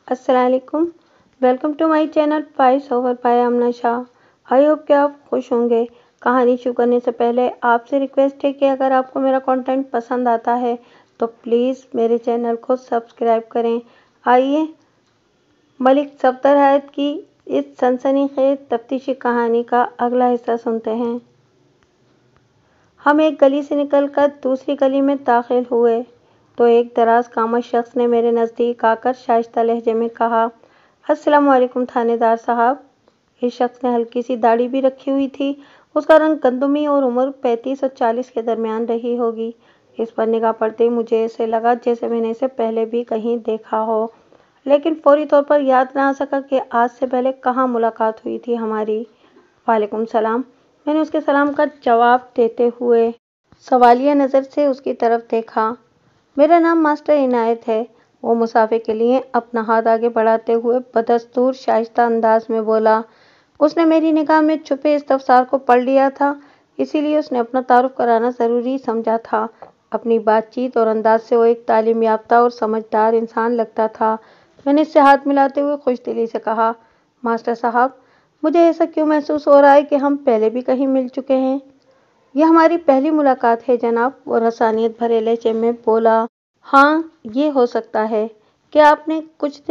अस्सलाम वालेकुम। Welcome to my channel voice over by Amna Shah. I hope कि आप खुश होंगे। कहानी शुरू करने से पहले आपसे रिक्वेस्ट है कि अगर आपको मेरा कंटेंट पसंद आता है तो प्लीज़ मेरे चैनल को सब्सक्राइब करें। आइए मलिक सफदर हैत की इस सनसनीखेज तफ्तीशी कहानी का अगला हिस्सा सुनते हैं। हम एक गली से निकलकर दूसरी गली में दाखिल हुए तो एक दराज कामत शख्स ने मेरे नज़दीक आकर शाइस्ता लहजे में कहा, अस्सलाम वालेकुम थानेदार साहब। इस शख्स ने हल्की सी दाढ़ी भी रखी हुई थी। उसका रंग गंदमी और उम्र 35 और 40 के दरमियान रही होगी। इस पर निगाह पड़ते ही मुझे ऐसे लगा जैसे मैंने इसे पहले भी कहीं देखा हो, लेकिन फौरी तौर पर याद ना आ सका कि आज से पहले कहाँ मुलाकात हुई थी हमारी। वालेकुम सलाम। मैंने उसके सलाम का जवाब देते हुए सवालिया नज़र से उसकी तरफ देखा। मेरा नाम मास्टर इनायत है, वो मुसाफिर के लिए अपना हाथ आगे बढ़ाते हुए बदस्तूर शाइस्ता अंदाज में बोला। उसने मेरी निगाह में छुपे इस्तफसार को पढ़ लिया था, इसीलिए उसने अपना तारुफ कराना ज़रूरी समझा था। अपनी बातचीत और अंदाज से वो एक तालीम याफ्ता और समझदार इंसान लगता था। मैंने इससे हाथ मिलाते हुए खुशदिली से कहा, मास्टर साहब, मुझे ऐसा क्यों महसूस हो रहा है कि हम पहले भी कहीं मिल चुके हैं। यह हमारी पहली मुलाकात है जनाब, वो रसानियत भरे लहजे में बोला। हाँ, ये हो सकता है। क्या आपने कुछ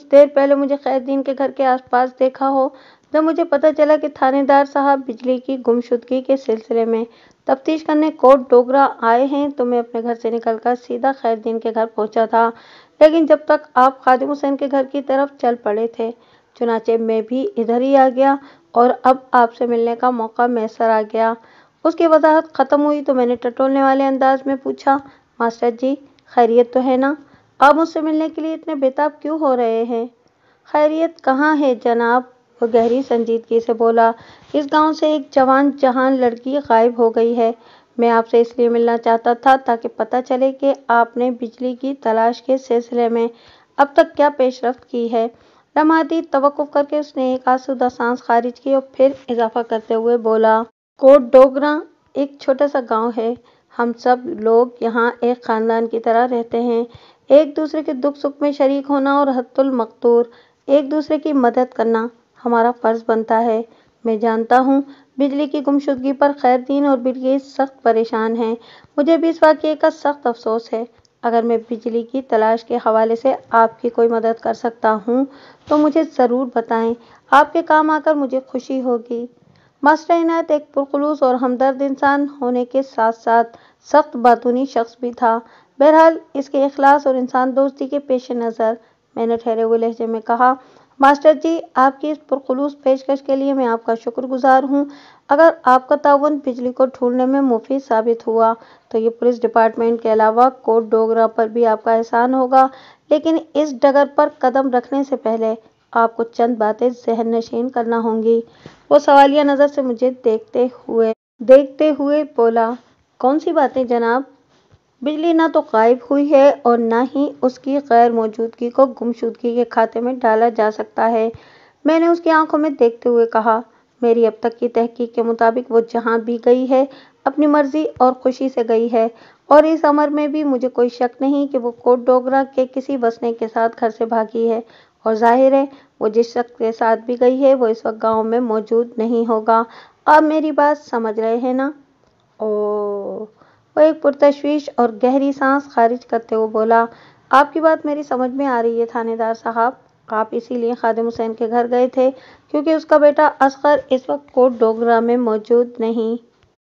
देर पहले मुझे खैरदीन के घर के आसपास देखा हो, जब मुझे पता चला कि थानेदार साहब बिजली की गुमशुदगी के सिलसिले में तफ्तीश करने कोट डोगरा आए हैं, तो मैं अपने घर से निकलकर सीधा खैरदीन के घर पहुंचा था, लेकिन जब तक आप खादिम हुसैन के घर की तरफ चल पड़े थे, चुनाचे मैं भी इधर ही आ गया और अब आपसे मिलने का मौका मैसर आ गया। उसकी वजाहत ख़त्म हुई तो मैंने टटोलने वाले अंदाज में पूछा, मास्टर जी, खैरियत तो है ना? आप मुझसे मिलने के लिए इतने बेताब क्यों हो रहे हैं? खैरियत कहाँ है जनाब, वो गहरी संजीदगी से बोला। इस गांव से एक जवान जहान लड़की गायब हो गई है। मैं आपसे इसलिए मिलना चाहता था ताकि पता चले कि आपने बिजली की तलाश के सिलसिले में अब तक क्या पेशरफ्त की है। लम्हाती तवक्कुफ करके उसने एक आसूदा सांस खारिज की और फिर इजाफा करते हुए बोला, कोट डोगरा एक छोटा सा गांव है। हम सब लोग यहाँ एक ख़ानदान की तरह रहते हैं। एक दूसरे के दुख सुख में शरीक होना और हत्तुल मक़दूर एक दूसरे की मदद करना हमारा फ़र्ज़ बनता है। मैं जानता हूँ बिजली की गुमशुदगी पर खैरदीन और बिलकीस सख्त परेशान हैं। मुझे भी इस वाक़ये का सख्त अफसोस है। अगर मैं बिजली की तलाश के हवाले से आपकी कोई मदद कर सकता हूँ तो मुझे ज़रूर बताएं। आपके काम आकर मुझे खुशी होगी। मास्टर इनायत एक पुरखुलूस और हमदर्द इंसान होने के साथ साथ सख्त बातूनी शख्स भी था। बहरहाल इसके इखलास और इंसान दोस्ती के पेश नज़र मैंने ठहरे हुए लहजे में कहा, मास्टर जी, आपकी इस पुरखुलूस पेशकश के लिए मैं आपका शुक्रगुजार हूँ। अगर आपका ताउन बिजली को ढूंढने में मुफीद साबित हुआ तो ये पुलिस डिपार्टमेंट के अलावा कोट डोगरा पर भी आपका एहसान होगा, लेकिन इस डगर पर कदम रखने से पहले आपको चंद बातें ज़हन नशीन करना होंगी। वो सवालिया नज़र से मुझे देखते हुए बोला, कौन सी बातें जनाब? बिजली ना तो गायब हुई है और ना ही उसकी गैर मौजूदगी को गुमशुदगी के खाते में डाला जा सकता है। मैंने उसकी आंखों में देखते हुए कहा, मेरी अब तक की तहकीक के मुताबिक वो जहाँ भी गई है अपनी मर्जी और खुशी से गई है, और इस अमर में भी मुझे कोई शक नहीं कि वो कोट डोगरा के किसी बसने के साथ घर से भागी है, और जाहिर है वो जिस शख्स के साथ भी गई है वो इस वक्त गाँव में मौजूद नहीं होगा। आप मेरी बात समझ रहे हैं ना? ओ, वो एक पुरतशवीश और गहरी सांस खारिज करते हुए बोला, आपकी बात मेरी समझ में आ रही है थानेदार साहब। आप इसीलिए खादिम हुसैन के घर गए थे क्योंकि उसका बेटा असगर इस वक्त कोट डोगरा में मौजूद नहीं।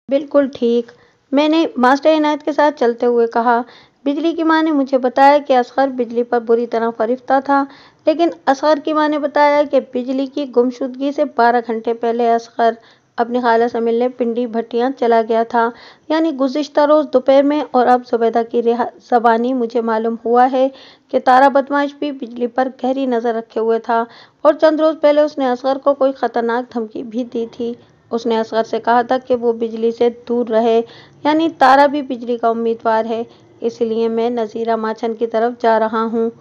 बिल्कुल ठीक, मैंने मास्टर इनायत के साथ चलते हुए कहा। बिजली की माँ ने मुझे बताया कि असगर बिजली पर बुरी तरह फरिफ्ता था, लेकिन असगर की माँ ने बताया कि बिजली की गुमशुदगी से 12 घंटे पहले असगर अपनी खाला से मिलने पिंडी भट्टियाँ चला गया था, यानी गुज़िश्ता रोज़ दोपहर में। और अब जुबैदा की ज़बानी मुझे मालूम हुआ है कि तारा बदमाश भी बिजली पर गहरी नज़र रखे हुए था, और चंद रोज़ पहले उसने असगर को कोई ख़तरनाक धमकी भी दी थी। उसने असगर से कहा था कि वो बिजली से दूर रहे, यानी तारा भी बिजली का उम्मीदवार है। इसलिए मैं नज़ीरा माचन की तरफ जा रहा हूँ।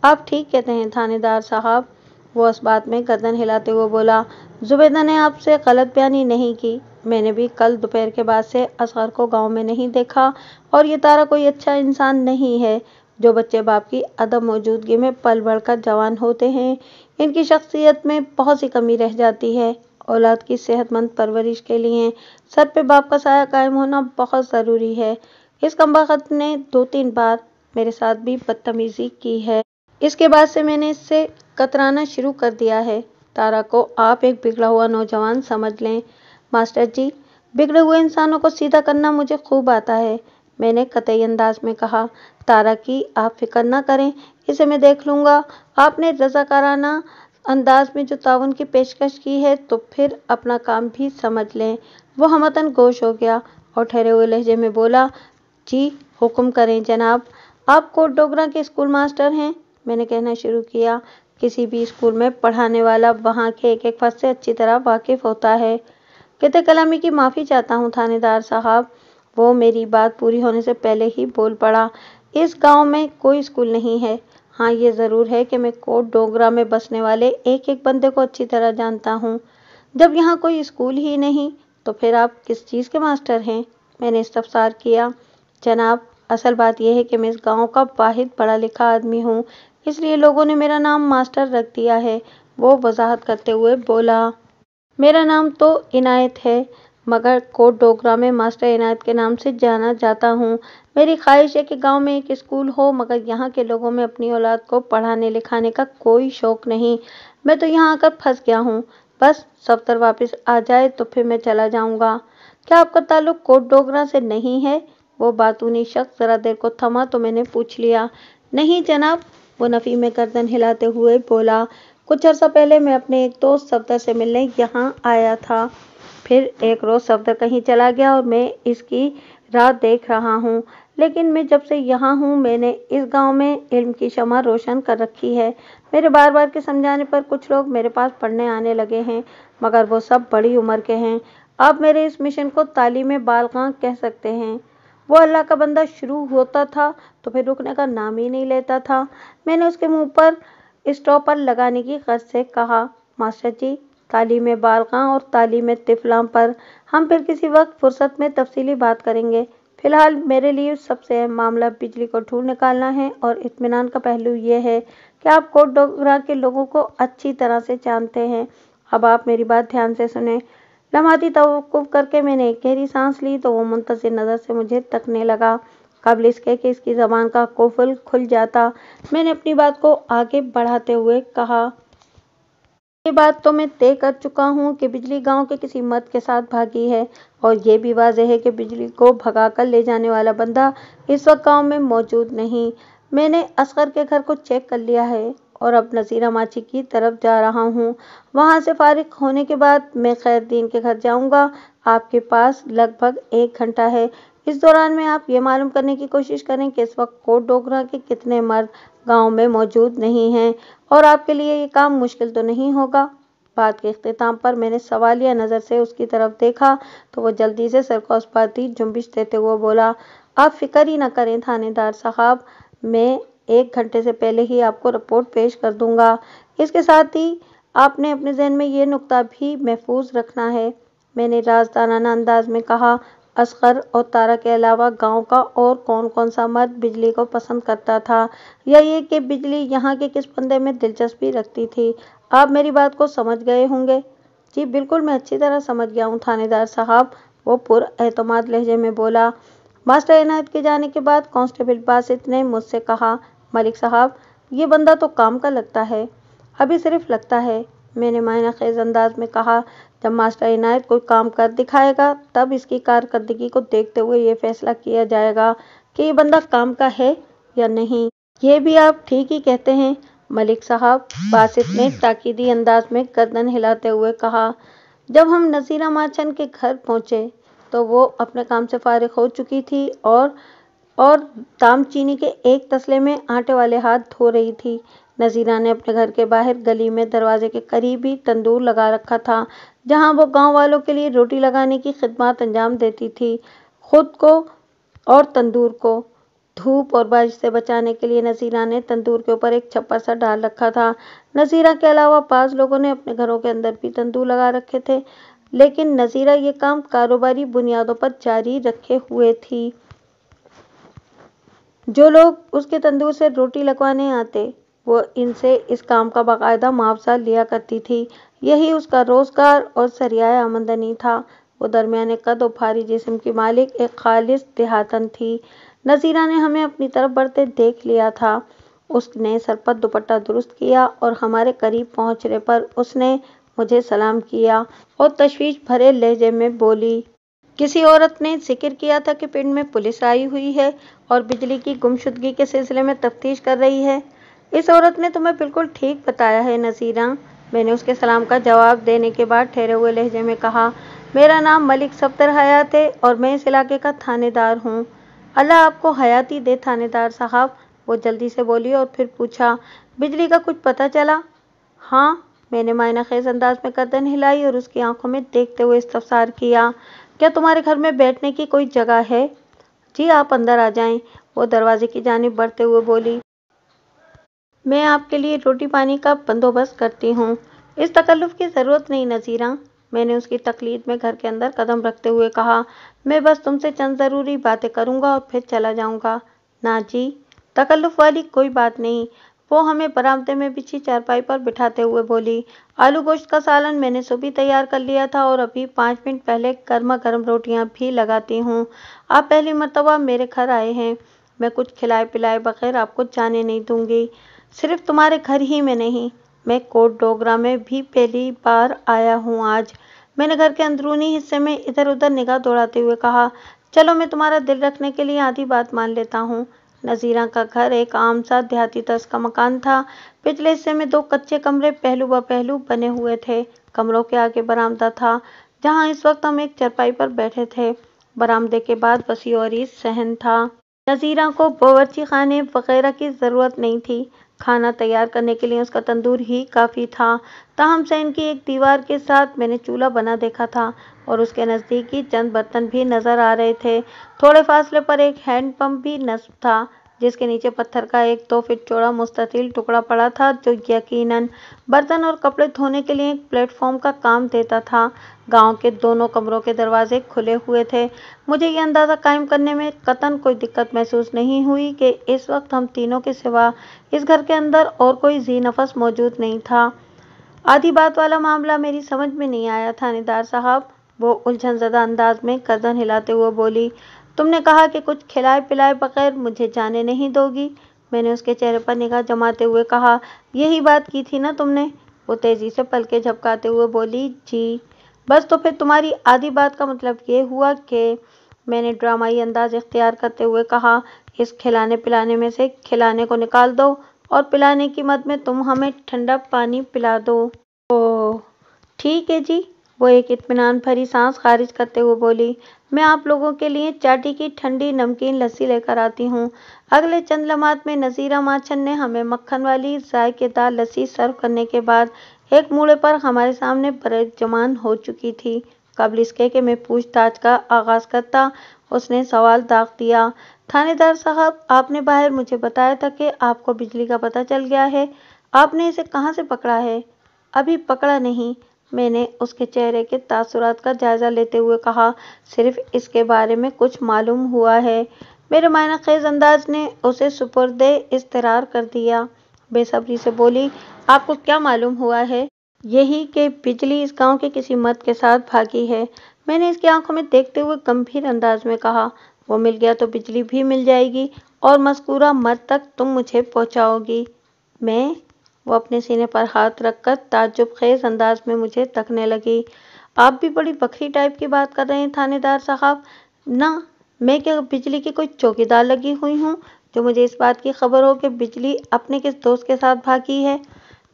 आप ठीक कहते हैं थानेदार साहब, वो इस बात में गर्दन हिलाते हुए बोला। जुबैदा ने आपसे गलत बयानी नहीं की। मैंने भी कल दोपहर के बाद से असगर को गांव में नहीं देखा, और ये तारा कोई अच्छा इंसान नहीं है। جو بچے باپ کی عدم موجودگی میں پل بڑھ کر جوان ہوتے ہیں، ان کی شخصیت میں بہت سی کمی رہ جاتی ہے۔ اولاد کی صحت مند پرورش کے لیے سر پہ باپ کا سایہ قائم ہونا بہت ضروری ہے۔ اس کمبخت نے 2-3 بار میرے ساتھ بھی بدتمیزی کی ہے۔ اس کے بعد سے میں نے اس سے کترانا شروع کر دیا ہے۔ تارا کو آپ ایک بگڑا ہوا نوجوان سمجھ لیں۔ ماسٹر جی، بگڑے ہوئے انسانوں کو سیدھا کرنا مجھے خوب آتا ہے، میں نے قطعی انداز میں کہا۔ تارا کی آپ فکر نہ کریں، اسے میں دیکھ لوں گا۔ آپ نے رضاکارانہ انداز میں جو تعاون کی پیشکش کی ہے تو پھر اپنا کام بھی سمجھ لیں۔ وہ ہمتاً گوش ہو گیا اور ٹھہرے ہوئے لہجے میں بولا، جی حکم کریں جناب۔ آپ کوٹ ڈوگرہ کے اسکول ماسٹر ہیں، میں نے کہنا شروع کیا۔ کسی بھی اسکول میں پڑھانے والا وہاں کے ایک ایک فرد سے اچھی طرح واقف ہوتا ہے۔ قطع کلامی کی معافی چاہتا ہوں تھانے دار صاحب، وہ میری بات پوری ہونے سے پہلے ہی بول پڑا۔ اس گاؤں میں کوئی اسکول نہیں ہے۔ ہاں یہ ضرور ہے کہ میں کوٹ ڈوگرہ میں بسنے والے ایک ایک بندے کو اچھی طرح جانتا ہوں۔ جب یہاں کوئی اسکول ہی نہیں تو پھر آپ کس چیز کے ماسٹر ہیں؟ میں نے استفسار کیا۔ جناب، اصل بات یہ ہے کہ میں اس گاؤں کا واحد پڑھا لکھا آدمی ہوں، اس لیے لوگوں نے میرا نام ماسٹر رکھ دیا ہے، وہ وضاحت کرتے ہوئے بولا۔ میرا نام تو عنایت ہے، مگر کوٹ ڈوگرہ میں ماسٹر عنایت کے نام سے جانا جاتا ہوں۔ میری خواہش ہے کہ گاؤں میں ایک اسکول ہو، مگر یہاں کے لوگوں میں اپنی اولاد کو پڑھانے لکھانے کا کوئی شوق نہیں۔ میں تو یہاں آ کر پھنس گیا ہوں، بس صفدر واپس آ جائے تو پھر میں چلا جاؤں گا۔ کیا آپ کا تعلق کوٹ ڈوگرہ سے نہیں ہے؟ وہ باتونی شخص ذرا دیر کو تھما تو میں نے پوچھ لیا۔ نہیں جناب، وہ نفی میں گردن ہلاتے ہوئے بولا۔ کچھ عرصہ پہلے میں اپنے ایک دوست صفدر سے ملنے یہاں آیا تھا، پھر ایک روز صفدر کہیں چلا گیا اور میں اس کی راہ دیکھ رہا ہوں، لیکن میں جب سے یہاں ہوں میں نے اس گاؤں میں علم کی شمع روشن کر رکھی ہے۔ میرے بار بار کے سمجھانے پر کچھ لوگ میرے پاس پڑھنے آنے لگے ہیں، مگر وہ سب بڑی عمر کے ہیں۔ آپ میرے اس مشن کو تعلیم بالغاں کہہ سکتے ہیں۔ وہ اللہ کا بندہ شروع ہوتا تھا تو پھر رکنے کا نام ہی نہیں لیتا تھا۔ میں نے اس کے منہ پر اسٹاپر لگانے کی غرض سے کہا، ماسٹر جی، تعلیم بالغاں اور تعلیم طفلاں پر ہم پھر کسی وقت فرصت میں تفصیلی بات کریں گے۔ فی الحال میرے لیے سب سے اہم معاملہ بجلی کو ڈھونڈ نکالنا ہے، اور اطمینان کا پہلو یہ ہے کہ آپ کوٹ ڈوگرہ کے لوگوں کو اچھی طرح سے جانتے ہیں۔ اب آپ میری بات دھیان سے سنیں۔ لمحاتی توقف کر کے میں نے ایک گہری سانس لی تو وہ منتظر نظر سے مجھے تکنے لگا۔ قبل اس کے کہ اس کی زبان کا قفل کھل جاتا، میں نے اپنی بات کو آگے بڑھاتے ہوئے کہا، یہ بات تو میں طے کر چکا ہوں کہ بجلی گاؤں کے کسی مرد کے ساتھ بھاگی ہے، اور یہ بھی واضح ہے کہ بجلی کو بھگا کر لے جانے والا بندہ اس وقت گاؤں میں موجود نہیں۔ میں نے اصغر کے گھر کو چیک کر لیا ہے اور اب نذیرہ ماچی کی طرف جا رہا ہوں۔ وہاں سے فارغ ہونے کے بعد میں خیر دین کے گھر جاؤں گا۔ آپ کے پاس لگ بھگ 1 گھنٹہ ہے۔ اس دوران میں آپ یہ معلوم کرنے کی کوشش کریں کہ اس وقت کوٹ ڈوگرہ کے کتنے مرد گاؤں میں موجود نہیں ہیں، اور آپ کے لیے یہ کام مشکل تو نہیں ہوگا۔ بات کے اختتام پر میں نے سوالیہ نظر سے اس کی طرف دیکھا تو وہ جلدی سے سر کو اسپاتی جنبش دیتے ہوئے بولا، آپ فکر ہی نہ کریں تھانے دار صاحب، میں 1 گھنٹے سے پہلے ہی آپ کو رپورٹ پیش کر دوں گا۔ اس کے ساتھ ہی آپ نے اپنے ذہن میں یہ نکتہ بھی محفوظ رکھنا ہے، میں نے رازدارانہ انداز میں کہا، اصغر اور تارا کے علاوہ گاؤں کا اور کون کون سا مرد بجلی کو پسند کرتا تھا، یا یہ کہ بجلی یہاں کے کس بندے میں دلچسپی رکھتی تھی؟ آپ میری بات کو سمجھ گئے ہوں گے۔ جی بالکل، میں اچھی طرح سمجھ گیا ہوں تھانے دار صاحب، وہ پر اعتماد لہجے میں بولا۔ ماسٹر عنایت کے جانے کے بعد کانسٹیبل باسط نے مجھ سے کہا، ملک صاحب، یہ بندہ تو کام کا لگتا ہے۔ ابھی صرف لگتا ہے، میں نے معنی خیز انداز میں کہا، جب ماسٹر عنایت کوئی کام کر دکھائے گا تب اس کی کارکردگی کو دیکھتے ہوئے یہ فیصلہ کیا جائے گا کہ یہ بندہ کام کا ہے یا نہیں۔ یہ بھی آپ ٹھیک ہی کہتے ہیں ملک صاحب، باسط نے تاکیدی انداز میں گردن ہلاتے ہوئے کہا۔ جب ہم نذیرہ ماچن کے گھر پہنچے تو وہ اپنے کام سے فارغ ہو چکی تھی اور دام چینی کے ایک تسلے میں آٹے والے ہاتھ دھو رہی تھی۔ نذیرہ نے اپنے گھر کے باہر گلی میں دروازے کے قریب ہی تندور لگا رکھا تھا، جہاں وہ گاؤں والوں کے لیے روٹی لگانے کی خدمات انجام دیتی تھی۔ خود کو اور تندور کو دھوپ اور بارش سے بچانے کے لیے نذیرہ نے تندور کے اوپر ایک چھپر سا ڈال رکھا تھا۔ نذیرہ کے علاوہ بعض لوگوں نے اپنے گھروں کے اندر بھی تندور لگا رکھے تھے، لیکن نذیرہ یہ کام کاروباری بنیادوں پر جاری رکھے ہوئے تھی۔ जो लोग उसके तंदूर से रोटी लगवाने आते वो इनसे इस काम का बाकायदा मुआवजा लिया करती थी। यही उसका रोजगार और सरियाए आमदनी था। वो दरमियाने कद और भारी जिस्म की मालिक एक खालिस देहातन थी। नज़ीरा ने हमें अपनी तरफ बढ़ते देख लिया था। उसने सर पर दुपट्टा दुरुस्त किया और हमारे करीब पहुंचने पर उसने मुझे सलाम किया और तशवीश भरे लहजे में बोली, किसी औरत ने जिक्र किया था कि पिंड में पुलिस आई हुई है और बिजली की गुमशुदगी के सिलसिले में तफ्तीश कर रही है। इस औरत ने तुम्हें बिल्कुल ठीक बताया है नज़ीरा। मैंने उसके सलाम का जवाब देने के बाद ठहरे हुए लहजे में कहा, मेरा नाम मलिक सफ्दर हयात है और मैं इस इलाके का थानेदार हूँ। अल्लाह आपको हयाती दे थानेदार साहब, वो जल्दी से बोली और फिर पूछा, बिजली का कुछ पता चला? हाँ, मैंने मायना खेज अंदाज में गर्दन हिलाई और उसकी आंखों में देखते हुए इस्तफसार किया, क्या तुम्हारे घर में बैठने की कोई जगह है? जी, आप अंदर आ जाएं, वो दरवाजे की जानिब बढ़ते हुए बोली। मैं आपके लिए रोटी पानी का बंदोबस्त करती हूँ। इस तकल्लुफ़ की ज़रूरत नहीं नज़ीरा, मैंने उसकी तकलीद में घर के अंदर कदम रखते हुए कहा। मैं बस तुमसे चंद ज़रूरी बातें करूँगा और फिर चला जाऊँगा। ना जी, तकल्लुफ़ वाली कोई बात नहीं, वो हमें बरामदे में बिछी चारपाई पर बिठाते हुए बोली। आलू गोश्त का सालन मैंने सुबह तैयार कर लिया था और अभी 5 मिनट पहले गर्मा गर्म रोटियां भी लगाती हूँ। आप पहली मर्तबा मेरे घर आए हैं, मैं कुछ खिलाए पिलाए बगैर आपको जाने नहीं दूंगी। सिर्फ तुम्हारे घर ही में नहीं, मैं कोट डोगरा में भी पहली बार आया हूँ आज। मैंने घर के अंदरूनी हिस्से में इधर उधर निगाह दौड़ाते हुए कहा, चलो मैं तुम्हारा दिल रखने के लिए आधी बात मान लेता हूँ। नज़ीरा का घर एक आम सा देहाती तर्ज का मकान था। पिछले हिस्से में 2 कच्चे कमरे पहलू ब पहलू बने हुए थे। कमरों के आगे बरामदा था, जहाँ इस वक्त हम एक चरपाई पर बैठे थे। बरामदे के बाद वसी और सहन था। नज़ीरा को बावर्ची खाने वगैरह की ज़रूरत नहीं थी। खाना तैयार करने के लिए उसका तंदूर ही काफ़ी था। ताहम सहन की एक दीवार के साथ मैंने चूल्हा बना देखा था और उसके नज़दीक ही चंद बर्तन भी नज़र आ रहे थे। थोड़े फासले पर एक हैंड पंप भी नस्ब था, जिसके नीचे पत्थर का एक 2 फीट चौड़ा मुस्ततिल टुकड़ा पड़ा था, जो यकीनन बर्तन और कपड़े धोने के लिए एक प्लेटफॉर्म का काम देता था। गांव के दोनों कमरों के दरवाजे खुले हुए थे। मुझे ये अंदाज़ा कायम करने में कतन कोई दिक्कत महसूस नहीं हुई कि इस वक्त हम तीनों के सिवा इस घर के अंदर और कोई जी नफस मौजूद नहीं था। आधी बात वाला मामला मेरी समझ में नहीं आया थानेदार साहब, वो उलझन ज़दा अंदाज में गर्दन हिलाते हुए बोली। तुमने कहा कि कुछ खिलाए पिलाए बगैर मुझे जाने नहीं दोगी। मैंने उसके चेहरे पर निगाह जमाते हुए कहा, यही बात की थी ना तुमने? वो तेजी से पलके झपकाते हुए बोली, जी। बस तो फिर तुम्हारी आधी बात का मतलब ये हुआ कि, मैंने ड्रामाई अंदाज इख्तियार करते हुए कहा, इस खिलाने पिलाने में से खिलाने को निकाल दो और पिलाने की मद में तुम हमें ठंडा पानी पिला दो। ओह, ठीक है जी, वो एक इत्मीनान भरी सांस खारिज करते हुए बोली। मैं आप लोगों के लिए चाटी की ठंडी नमकीन लस्सी लेकर आती हूँ। अगले चंद लम्हात में नज़ीरा माछन ने हमें मक्खन वाली जायकेदार लस्सी सर्व करने के बाद एक मूड़े पर हमारे सामने बरजमान हो चुकी थी। कबल इसके कि मैं पूछताछ का आगाज़ करता, उसने सवाल दाग दिया, थानेदार साहब, आपने बाहर मुझे बताया था कि आपको बिजली का पता चल गया है। आपने इसे कहाँ से पकड़ा है? अभी पकड़ा नहीं, मैंने उसके चेहरे के तासुरात का जायजा लेते हुए कहा, सिर्फ इसके बारे में कुछ मालूम हुआ है। मेरे मायना खेज अंदाज ने उसे सुपुर्दे इस्तरार कर दिया। बेसब्री से बोली, आपको क्या मालूम हुआ है? यही कि बिजली इस गांव के किसी मर्द के साथ भागी है। मैंने इसकी आंखों में देखते हुए गंभीर अंदाज में कहा, वो मिल गया तो बिजली भी मिल जाएगी और मज़कूरा मर्द तक तुम मुझे पहुंचाओगी। मैं? वो अपने सीने पर हाथ रखकर ताज्जुब खेज अंदाज में मुझे तकने लगी। आप भी बड़ी बखरी टाइप की बात कर रहे हैं थानेदार साहब। ना, मैं क्या बिजली की कोई चौकीदार लगी हुई हूँ जो मुझे इस बात की खबर हो कि बिजली अपने किस दोस्त के साथ भागी है?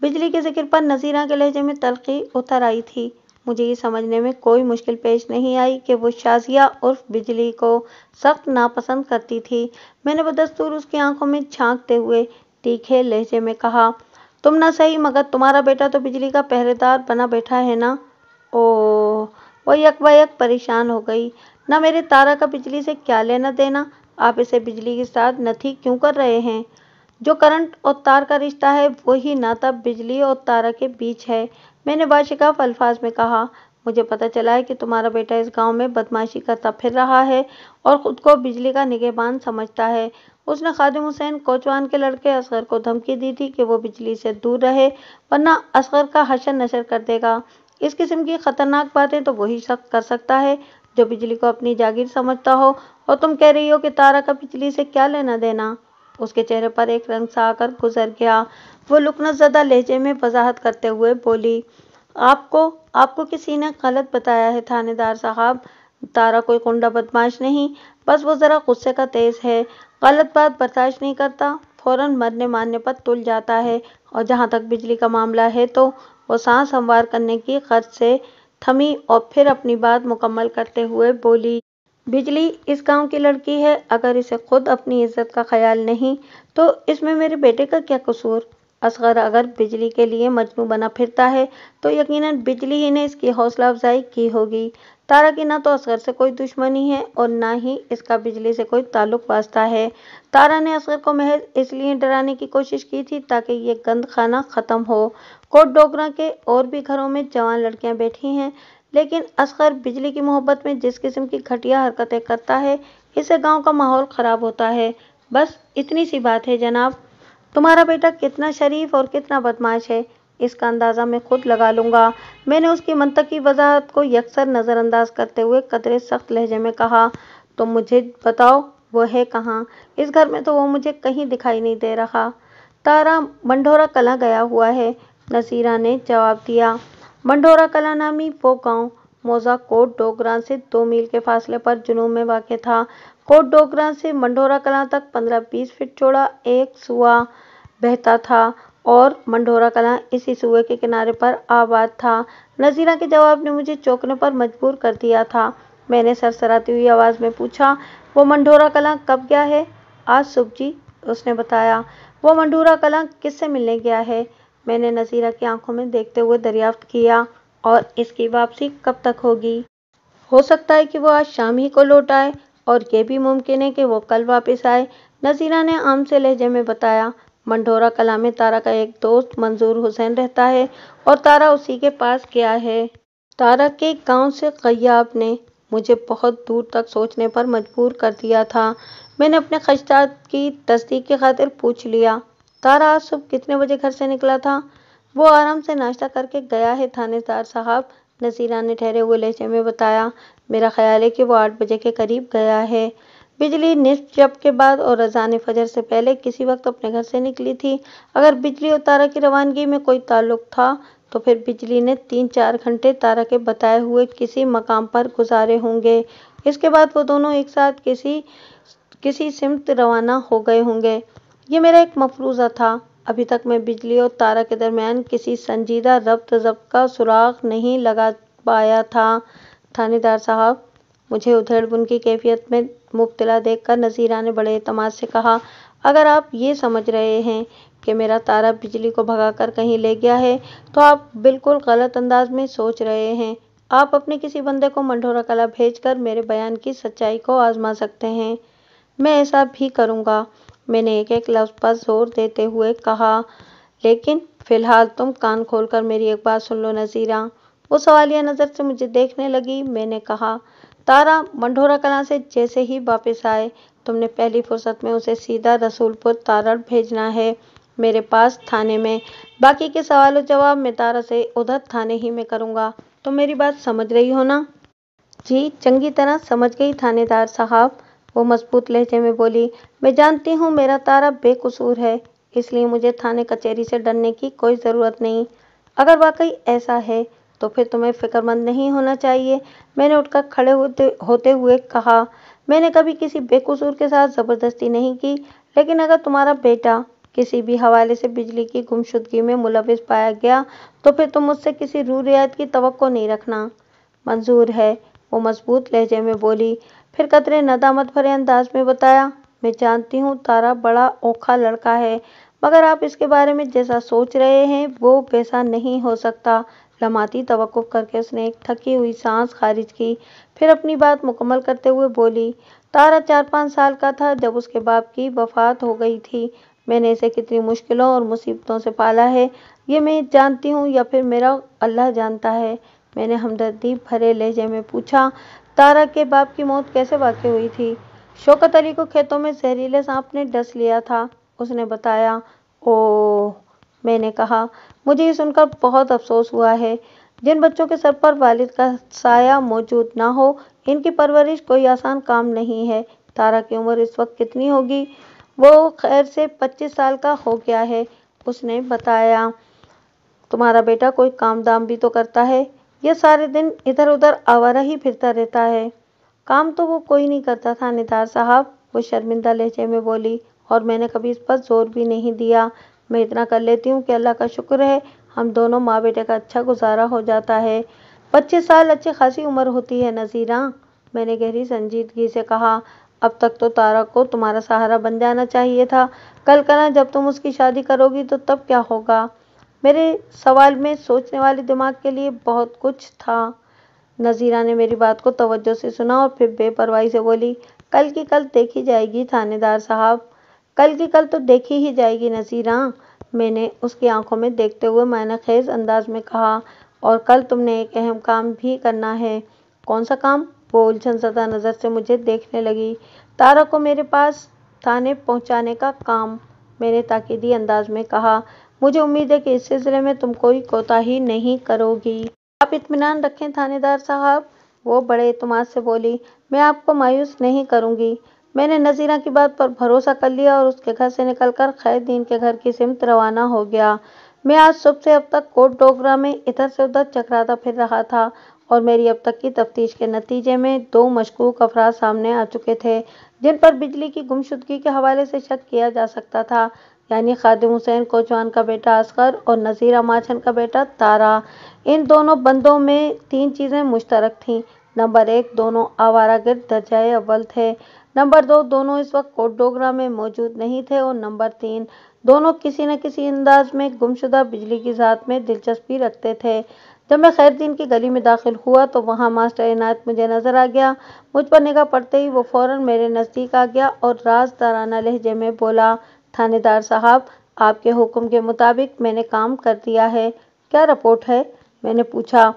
बिजली के जिक्र पर नज़ीरा के लहजे में तल्खी उतर आई थी। मुझे ये समझने में कोई मुश्किल पेश नहीं आई कि वो शाजिया उर्फ बिजली को सख्त नापसंद करती थी। मैंने बदस्तूर उसकी आंखों में झांकते हुए तीखे लहजे में कहा, तुम ना सही मगर तुम्हारा बेटा तो बिजली का पहरेदार बना बैठा है ना? ओह, वो यकबायक परेशान हो गई। ना मेरे तारा का बिजली से क्या लेना देना? आप इसे बिजली के साथ नथी क्यों कर रहे हैं? जो करंट और तार का रिश्ता है वही नाता बिजली और तारा के बीच है, मैंने बाशिकाफ अल्फाज में कहा। मुझे पता चला है कि तुम्हारा बेटा इस गांव में बदमाशी करता फिर रहा है और खुद को बिजली का निगहबान समझता है। उसने खादिम हुसैन कोचवान के लड़के असगर को धमकी दी थी कि वो बिजली से दूर रहे वरना असगर का हशर नशर कर देगा। इस किस्म की खतरनाक बातें तो वही शख्स कर सकता है जो बिजली को अपनी जागीर समझता हो, और तुम कह रही हो कि तारा का बिजली से क्या लेना देना। उसके चेहरे पर एक रंग सा आकर गुजर गया। वो लुकनतज़दा लहजे में वजाहत करते हुए बोली, आपको आपको किसी ने गलत बताया है थानेदार साहब। तारा कोई गुंडा बदमाश नहीं, बस वो जरा गुस्से का तेज है, गलत बात बर्दाश्त नहीं करता, फौरन मरने मारने पर तुल जाता है। और जहाँ तक बिजली का मामला है तो वो सांस हमवार करने की गर्ज से थमी और फिर अपनी बात मुकम्मल करते हुए बोली, बिजली इस गांव की लड़की है, अगर इसे खुद अपनी इज्जत का ख्याल नहीं तो इसमें मेरे बेटे का क्या कसूर। असगर अगर बिजली के लिए मजनू बना फिरता है तो यकीनन बिजली ही ने इसकी हौसला अफजाई की होगी। तारा की ना तो असगर से कोई दुश्मनी है और ना ही इसका बिजली से कोई ताल्लुक वास्ता है। तारा ने असगर को महज इसलिए डराने की कोशिश की थी ताकि ये गंद खाना खत्म हो। कोट डोगरा के और भी घरों में जवान लड़कियां बैठी हैं, लेकिन असगर बिजली की मोहब्बत में जिस किस्म की घटिया हरकतें करता है, इससे गांव का माहौल खराब होता है। बस इतनी सी बात है जनाब। तुम्हारा बेटा कितना शरीफ और कितना बदमाश है, इसका अंदाज़ा मैं खुद लगा लूँगा। मैंने उसकी मंतकी वजाहत को यकसर नज़रअंदाज करते हुए कदरे सख्त लहजे में कहा, तुम मुझे बताओ वो है कहाँ? इस घर में तो वो मुझे कहीं दिखाई नहीं दे रहा। तारा मंढोरा कलां गया हुआ है, नसीरा ने जवाब दिया। मंढोरा कलां नामी वो गांव मौजा कोट डोगरा से 2 मील के फासले पर जुनूब में वाक़ था। कोट डोगरा से मंढोरा कलां तक 15-20 फीट चौड़ा एक सुआ बहता था और मंढोरा कलां इसी सुए के किनारे पर आबाद था। नज़ीरा के जवाब ने मुझे चौंकने पर मजबूर कर दिया था। मैंने सरसराती हुई आवाज़ में पूछा, वो मंढोरा कलां कब गया है? आज सुबह जी, उसने बताया। वो मंढोरा कलां किससे मिलने गया है? मैंने नज़ीरा की आंखों में देखते हुए दरियाफ्त किया। और इसकी वापसी कब तक होगी? हो सकता है कि वो आज शाम ही को लौट आए और ये भी मुमकिन है कि वो कल वापस आए, नज़ीरा ने आम से लहजे में बताया। मंढोरा कलां में तारा का एक दोस्त मंजूर हुसैन रहता है और तारा उसी के पास गया है। तारा के गांव से गय्याब ने मुझे बहुत दूर तक सोचने पर मजबूर कर दिया था। मैंने अपने खदशात की तस्दीक की खातिर पूछ लिया, तारा आज सुबह कितने बजे घर से निकला था? वो आराम से नाश्ता करके गया है थानेदार साहब, नज़ीरा ने ठहरे हुए लहजे में बताया। मेरा ख्याल है कि वो 8 बजे के करीब गया है। बिजली निस्फ शब के बाद और अज़ान फजर से पहले किसी वक्त अपने घर से निकली थी। अगर बिजली और तारा की रवानगी में कोई ताल्लुक था तो फिर बिजली ने 3-4 घंटे तारा के बताए हुए किसी मकाम पर गुजारे होंगे। इसके बाद वो दोनों एक साथ किसी सिमत रवाना हो गए होंगे। ये मेरा एक मफरूज़ा था। अभी तक मैं बिजली और तारा के दरमियान किसी संजीदा रब्त ज़ब्त का सुराग नहीं लगा पाया था। थानेदार साहब, मुझे उधेड़-बुन की कैफियत में मुब्तला देखकर नज़ीरा ने बड़े एतमाद से कहा, अगर आप ये समझ रहे हैं कि मेरा तारा बिजली को भगाकर कहीं ले गया है तो आप बिल्कुल गलत अंदाज में सोच रहे हैं। आप अपने किसी बंदे को मंढोरा कलां भेजकर मेरे बयान की सच्चाई को आजमा सकते हैं। मैं ऐसा भी करूँगा, मैंने एक-एक लफ्ज़ पर जोर देते हुए कहा। लेकिन फ़िलहाल तुम कान खोलकर मेरी एक बात सुन लो नज़ीरा। वो सवालिया नज़र से मुझे देखने लगी। मैंने कहा, तारा मंढोरा कलां से जैसे ही वापस आए तुमने पहली फुर्सत में उसे सीधा रसूलपुर तारड़ भेजना है, मेरे पास थाने में। बाकी के सवाल और जवाब मैं तारा से उधर थाने ही में करूँगा। तुम मेरी बात समझ रही हो ना? जी, चंगी तरह समझ गई थानेदार साहब, वो मजबूत लहजे में बोली। मैं जानती हूँ मेरा तारा बेकसूर है, इसलिए मुझे थाने कचहरी से डरने की कोई ज़रूरत नहीं। अगर वाकई ऐसा है तो फिर तुम्हें फ़िक्रमंद नहीं होना चाहिए, मैंने उठकर खड़े होते हुए कहा। मैंने कभी किसी बेकसूर के साथ ज़बरदस्ती नहीं की, लेकिन अगर तुम्हारा बेटा किसी भी हवाले से बिजली की गुमशुदगी में मुलविस पाया गया तो फिर तुम मुझसे किसी रूह रियायत की तवक्को नहीं रखना। मंजूर है, वो मजबूत लहजे में बोली। फिर कतरे नदामत भरे अंदाज में बताया, मैं जानती हूँ तारा बड़ा ओखा लड़का है, मगर आप इसके बारे में जैसा सोच रहे हैं वो वैसा नहीं हो सकता। लम्हाती तवक्कुफ करके उसने एक थकी हुई सांस खारिज की, फिर अपनी बात मुकम्मल करते हुए बोली, तारा 4-5 साल का था जब उसके बाप की वफात हो गई थी। मैंने इसे कितनी मुश्किलों और मुसीबतों से पाला है ये मैं जानती हूँ या फिर मेरा अल्लाह जानता है। मैंने हमदर्दी भरे लहजे में पूछा, तारा के बाप की मौत कैसे वाक़ई हुई थी? शौकत अली को खेतों में जहरीले सांप ने डस लिया था, उसने बताया। ओह, मैंने कहा। मुझे ये सुनकर बहुत अफसोस हुआ है। जिन बच्चों के सर पर वालिद का साया मौजूद ना हो, इनकी परवरिश कोई आसान काम नहीं है। तारा की उम्र इस वक्त कितनी होगी? वो खैर से 25 साल का हो गया है, उसने बताया। तुम्हारा बेटा कोई काम दाम भी तो करता है? ये सारे दिन इधर उधर आवारा ही फिरता रहता है। काम तो वो कोई नहीं करता थानेदार साहब, वो शर्मिंदा लहजे में बोली, और मैंने कभी इस पर जोर भी नहीं दिया। मैं इतना कर लेती हूँ कि अल्लाह का शुक्र है, हम दोनों माँ बेटे का अच्छा गुजारा हो जाता है। 25 साल अच्छी खासी उम्र होती है नज़ीरा, मैंने गहरी संजीदगी से कहा। अब तक तो तारा को तुम्हारा सहारा बन जाना चाहिए था। कल कल जब तुम उसकी शादी करोगी तो तब क्या होगा? मेरे सवाल में सोचने वाले दिमाग के लिए बहुत कुछ था। नज़ीरा ने मेरी बात को तवज्जो से सुना और फिर बेपरवाही से बोली, कल की कल देखी जाएगी थानेदार साहब, कल की कल तो देखी ही जाएगी नज़ीरा, मैंने उसकी आंखों में देखते हुए मायने खेज अंदाज में कहा। और कल तुमने एक अहम काम भी करना है। कौन सा काम? वो उलझन ज़दा नज़र से मुझे देखने लगी। तारा को मेरे पास थाने पहुंचाने का काम, मैंने ताकीदी अंदाज में कहा। मुझे उम्मीद है कि इस सिलसिले में तुम कोई कोताही नहीं करोगी। आप इत्मीनान रखें थानेदार साहब, वो बड़े एतमाद से बोली। मैं आपको मायूस नहीं करूंगी। मैंने नज़ीरा की बात पर भरोसा कर लिया और उसके घर से निकलकर खैरदीन के घर की सिमत रवाना हो गया। मैं आज सुबह से अब तक कोट डोगरा में इधर से उधर चकराता फिर रहा था और मेरी अब तक की तफ्तीश के नतीजे में 2 मशकूक अफराद सामने आ चुके थे, जिन पर बिजली की गुमशुदगी के हवाले से शक किया जा सकता था, यानी खादिम हुसैन कोचवान का बेटा असगर और नज़ीरा माछन का बेटा तारा। इन दोनों बंदों में 3 चीज़ें मुश्तरक थीं। नंबर 1, दोनों आवारागर्द दर्जाए अव्वल थे। नंबर 2, दोनों इस वक्त कोट डोगरा में मौजूद नहीं थे। और नंबर 3, दोनों किसी न किसी अंदाज में गुमशुदा बिजली की ज़ात में दिलचस्पी रखते थे। जब मैं खैरदीन की गली में दाखिल हुआ तो वहाँ मास्टर इनायत मुझे नजर आ गया। मुझ पर निगाह पड़ते ही वो फौरन मेरे नज़दीक आ गया और राजदाराना लहजे में बोला, थानेदार साहब, आपके हुक्म के मुताबिक मैंने काम कर दिया है। क्या रिपोर्ट है? मैंने पूछा।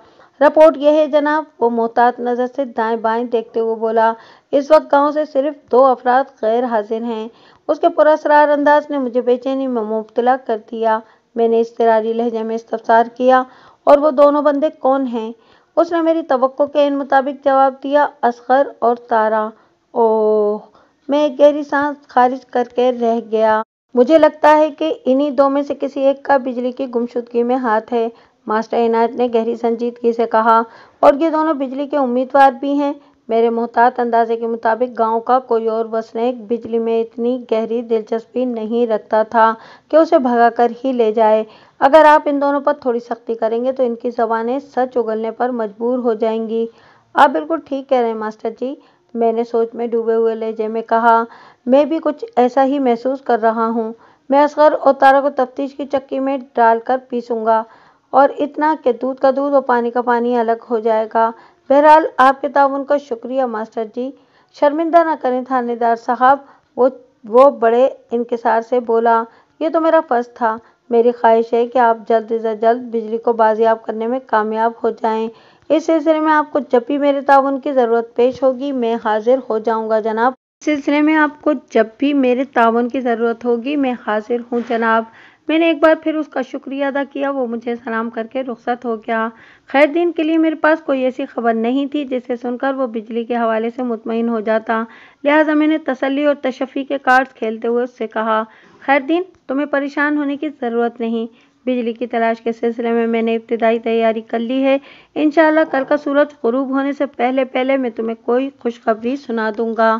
रिपोर्ट यह है जनाब, वो मोहतात नज़र से दाएं बाएं देखते हुए बोला। इस वक्त गांव से सिर्फ 2 अफराद गैर हाजिर हैं। उसके पुरअसरार अंदाज ने मुझे बेचैनी में मुब्तला कर दिया। मैंने इज़्तिरारी लहजे में इस्तफसार किया, और वो दोनों बंदे कौन हैं? उसने मेरी तवक्को के इन मुताबिक जवाब दिया, असगर और तारा। ओह, मैं एक गहरी सांस खारिज करके रह गया। मुझे लगता है कि इन्हीं 2 में से किसी एक का बिजली की गुमशुदगी में हाथ है, मास्टर इनायत ने गहरी संजीदगी से कहा। और ये दोनों बिजली के उम्मीदवार भी हैं। मेरे मोहतात अंदाजे के मुताबिक गांव का कोई और वसनीक बिजली में इतनी गहरी दिलचस्पी नहीं रखता था कि उसे भगा कर ही ले जाए। अगर आप इन दोनों पर थोड़ी सख्ती करेंगे तो इनकी ज़बानें सच उगलने पर मजबूर हो जाएंगी। आप बिल्कुल ठीक कह रहे हैं मास्टर जी, मैंने सोच में डूबे हुए लहजे में कहा। मैं भी कुछ ऐसा ही महसूस कर रहा हूँ। मैं असगर और तारा को तफ्तीश की चक्की में डालकर पीसूंगा, और इतना कि दूध का दूध और पानी का पानी अलग हो जाएगा। बहरहाल आपके ताउन का शुक्रिया मास्टर जी। शर्मिंदा न करें थानेदार साहब, वो बड़े इंकिसार से बोला। ये तो मेरा फ़र्ज़ था। मेरी ख्वाहिश है कि आप जल्द से जल्द बिजली को बाजियाब करने में कामयाब हो जाएं। इस सिलसिले में आपको जब भी मेरे ताउन की ज़रूरत पेश होगी मैं हाजिर हो जाऊंगा जनाब। इस सिलसिले में आपको जब भी मेरे ताउन की ज़रूरत होगी मैं हाजिर हूँ जनाब। मैंने एक बार फिर उसका शुक्रिया अदा किया। वो मुझे सलाम करके रुखसत हो गया। खैरदीन के लिए मेरे पास कोई ऐसी खबर नहीं थी जिसे सुनकर वो बिजली के हवाले से मुतमईन हो जाता, लिहाजा मैंने तसल्ली और तशफ़ी के कार्ड्स खेलते हुए उससे कहा, खैरदीन, तुम्हें परेशान होने की ज़रूरत नहीं। बिजली की तलाश के सिलसिले में मैंने इब्तिदाई तैयारी कर ली है। इंशाअल्लाह कल का सूरज गुरूब होने से पहले पहले मैं तुम्हें कोई खुशखबरी सुना दूंगा।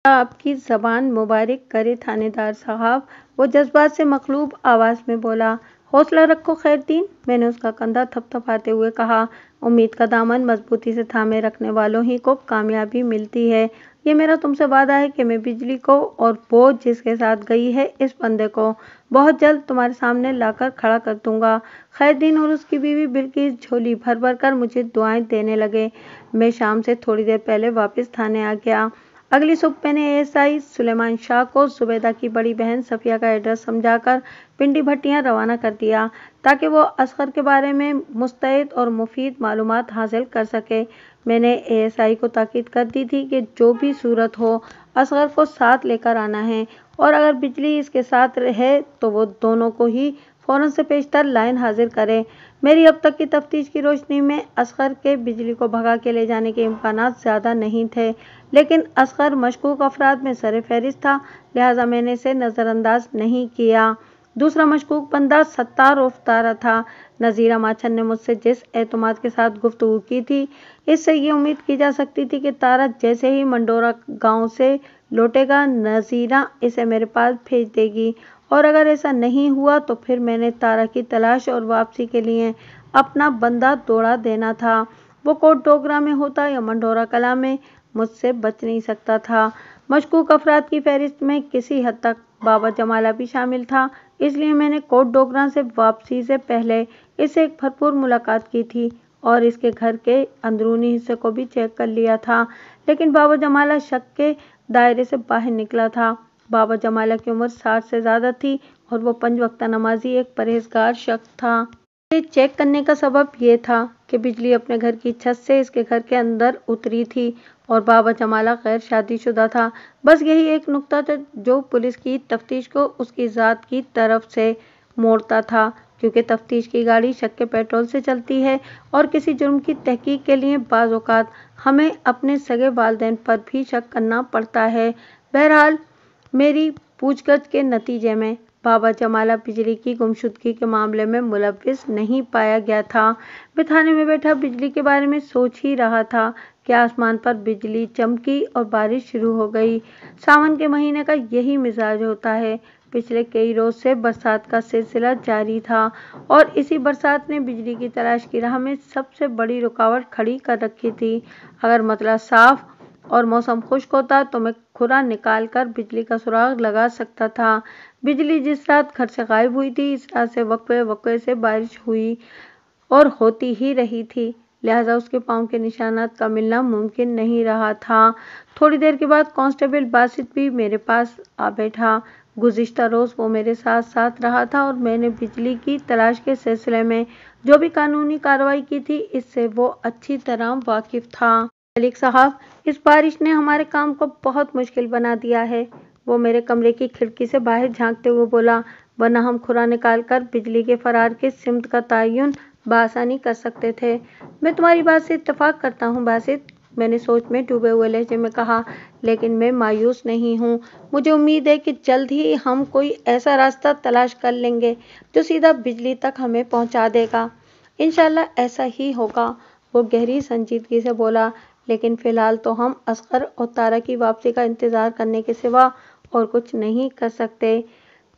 आपकी ज़बान मुबारक करे थानेदार साहब, वो जज्बात से मखलूब आवाज़ में बोला। हौसला रखो खैरदीन, मैंने उसका कंधा थपथपाते हुए कहा। उम्मीद का दामन मजबूती से थामे रखने वालों ही को कामयाबी मिलती है। ये मेरा तुमसे वादा है कि मैं बिजली को और वो जिसके साथ गई है इस बंदे को बहुत जल्द तुम्हारे सामने लाकर खड़ा कर दूंगा। खैरदीन और उसकी बीवी बिल्किस झोली भर भर कर मुझे दुआएं देने लगे। मैं शाम से थोड़ी देर पहले वापस थाने आ गया। अगली सुबह मैंने एएसआई सुलेमान शाह को जुबैदा की बड़ी बहन सफिया का एड्रेस समझाकर पिंडी भट्टियां रवाना कर दिया, ताकि वो असगर के बारे में मुस्तैद और मुफीद मालूमात हासिल कर सके। मैंने एएसआई को ताकीद कर दी थी कि जो भी सूरत हो اصغر کو ساتھ لے کر آنا ہے، اور اگر بجلی اس کے ساتھ ہے تو وہ دونوں کو ہی فوراً سے پیشتر لائن حاضر کرے۔ میری اب تک کی تفتیش کی روشنی میں اصغر کے بجلی کو بھگا کے لے جانے کے امکانات زیادہ نہیں تھے، لیکن اصغر مشکوک افراد میں سر فہرست تھا، لہٰذا میں نے اسے نظر انداز نہیں کیا۔ دوسرا مشکوک بندہ ستار عرف تارا تھا۔ نذیرہ ماچھر نے مجھ سے جس اعتماد کے ساتھ گفتگو کی تھی، اس سے یہ امید کی جا سکتی تھی کہ تارا جیسے ہی منڈورا گاؤں سے لوٹے گا، نذیرہ اسے میرے پاس بھیج دے گی، اور اگر ایسا نہیں ہوا تو پھر میں نے تارا کی تلاش اور واپسی کے لیے اپنا بندہ دوڑا دینا تھا۔ وہ کوٹ ڈوگرہ میں ہوتا یا منڈورا کلاں میں، مجھ سے بچ نہیں سکتا تھا۔ مشکوک افراد کی فہرست میں کسی حد تک بابا جمالہ بھی شامل تھا، اس لیے میں نے کوٹ ڈوگرہ سے واپسی سے پہلے اس سے ایک بھرپور ملاقات کی تھی اور اس کے گھر کے اندرونی حصے کو بھی چیک کر لیا تھا، لیکن بابا جمالہ شک کے دائرے سے باہر نکلا تھا۔ بابا جمالہ کی عمر 60 سے زیادہ تھی اور وہ 5 وقتہ نمازی ایک پرہیزگار شخص تھا۔ یہ چیک کرنے کا سبب یہ تھا کہ بجلی اپنے گھر کی چھت سے اس کے گھر کے اندر اتری تھی اور بابا جمالہ غیر شادی شدہ تھا۔ بس یہی ایک نکتہ تھا جو پولیس کی تفتیش کو اس کی ذات کی طرف سے موڑتا تھا، کیونکہ تفتیش کی گاڑی شک کے پیٹرول سے چلتی ہے اور کسی جرم کی تحقیق کے لیے بعض اوقات ہمیں اپنے سگے والدین پر بھی شک کرنا پڑتا ہے۔ بہرحال میری پوچھ گچھ کے نتیجے میں بابا جمالہ بجلی کی گمشدگی کے معاملے میں ملوث نہیں پایا گیا تھا۔ میں تھانے میں بیٹھا بجلی کے بارے میں سوچ ہی رہا تھا کہ آسمان پر بجلی چمکی اور بارش شروع ہو گئی۔ ساون کے مہینے کا یہی مزاج ہوتا ہے۔ پچھلے کئی روز سے برسات کا سلسلہ جاری تھا اور اسی برسات نے بجلی کی تلاش کی راہ میں سب سے بڑی رکاوٹ کھڑی کر رکھی تھی۔ اگر مطلع صاف اور موسم خشک ہوتا تو میں کھرا نکال کر بجلی کا سراغ لگا سکتا تھا۔ بجلی جس رات گھر سے غائب ہوئی تھی، اس رات سے وقفے وقفے سے بارش ہوئی اور ہوتی ہی رہی تھی، لہٰذا اس کے پاؤں کے نشانات کا ملنا ممکن نہیں رہا تھا۔ تھوڑی دیر کے بعد کانسٹیبل باسط بھی میرے پاس آ بیٹھا۔ گزشتہ روز وہ میرے ساتھ ساتھ رہا تھا اور میں نے بجلی کی تلاش کے سلسلے میں جو بھی قانونی کارروائی کی تھی، اس سے وہ اچھی طرح واقف تھا۔ ملک صاحب، اس بارش نے ہمارے کام کو بہت مشکل بنا دیا ہے، وہ میرے کمرے کی کھڑکی سے باہر جھانکتے ہوئے بولا، ورنہ ہم کھرا نکال کر بجلی کے فرار کی سمت کا تعین بآسانی کر سکتے تھے۔ میں تمہاری بات سے اتفاق کرتا ہوں باسط، میں نے سوچ میں ڈوبے ہوئے لہجے میں کہا، لیکن میں مایوس نہیں ہوں۔ مجھے امید ہے کہ جلد ہی ہم کوئی ایسا راستہ تلاش کر لیں گے جو سیدھا بجلی تک ہمیں پہنچا دے گا۔ انشاءاللہ ایسا ہی ہوگا، وہ گہری سنجیدگی سے بولا، لیکن فی الحال تو ہم اصغر اور تارا کی واپسی کا انتظار کرنے کے سوا اور کچھ نہیں کر سکتے۔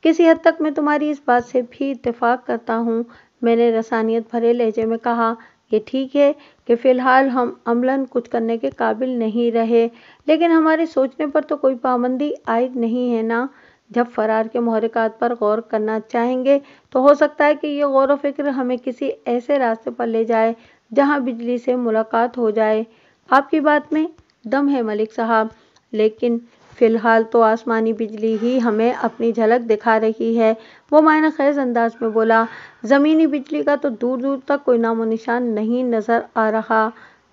کسی حد تک میں تمہاری اس بات سے بھی اتفاق کرتا ہوں، میں نے رسانیت بھرے لہجے میں کہا۔ یہ ٹھیک ہے کہ فی الحال ہم عملاً کچھ کرنے کے قابل نہیں رہے، لیکن ہمارے سوچنے پر تو کوئی پابندی عائد نہیں ہے نا۔ جب فرار کے محرکات پر غور کرنا چاہیں گے تو ہو سکتا ہے کہ یہ غور و فکر ہمیں کسی ایسے راستے پر لے جائے جہاں بجلی سے ملاقات ہو جائے۔ آپ کی بات میں دم ہے ملک صاحب، لیکن فی الحال تو آسمانی بجلی ہی ہمیں اپنی جھلک دکھا رہی ہے، وہ معنی خیز انداز میں بولا۔ زمینی بجلی کا تو دور دور تک کوئی نام و نشان نہیں نظر آ رہا۔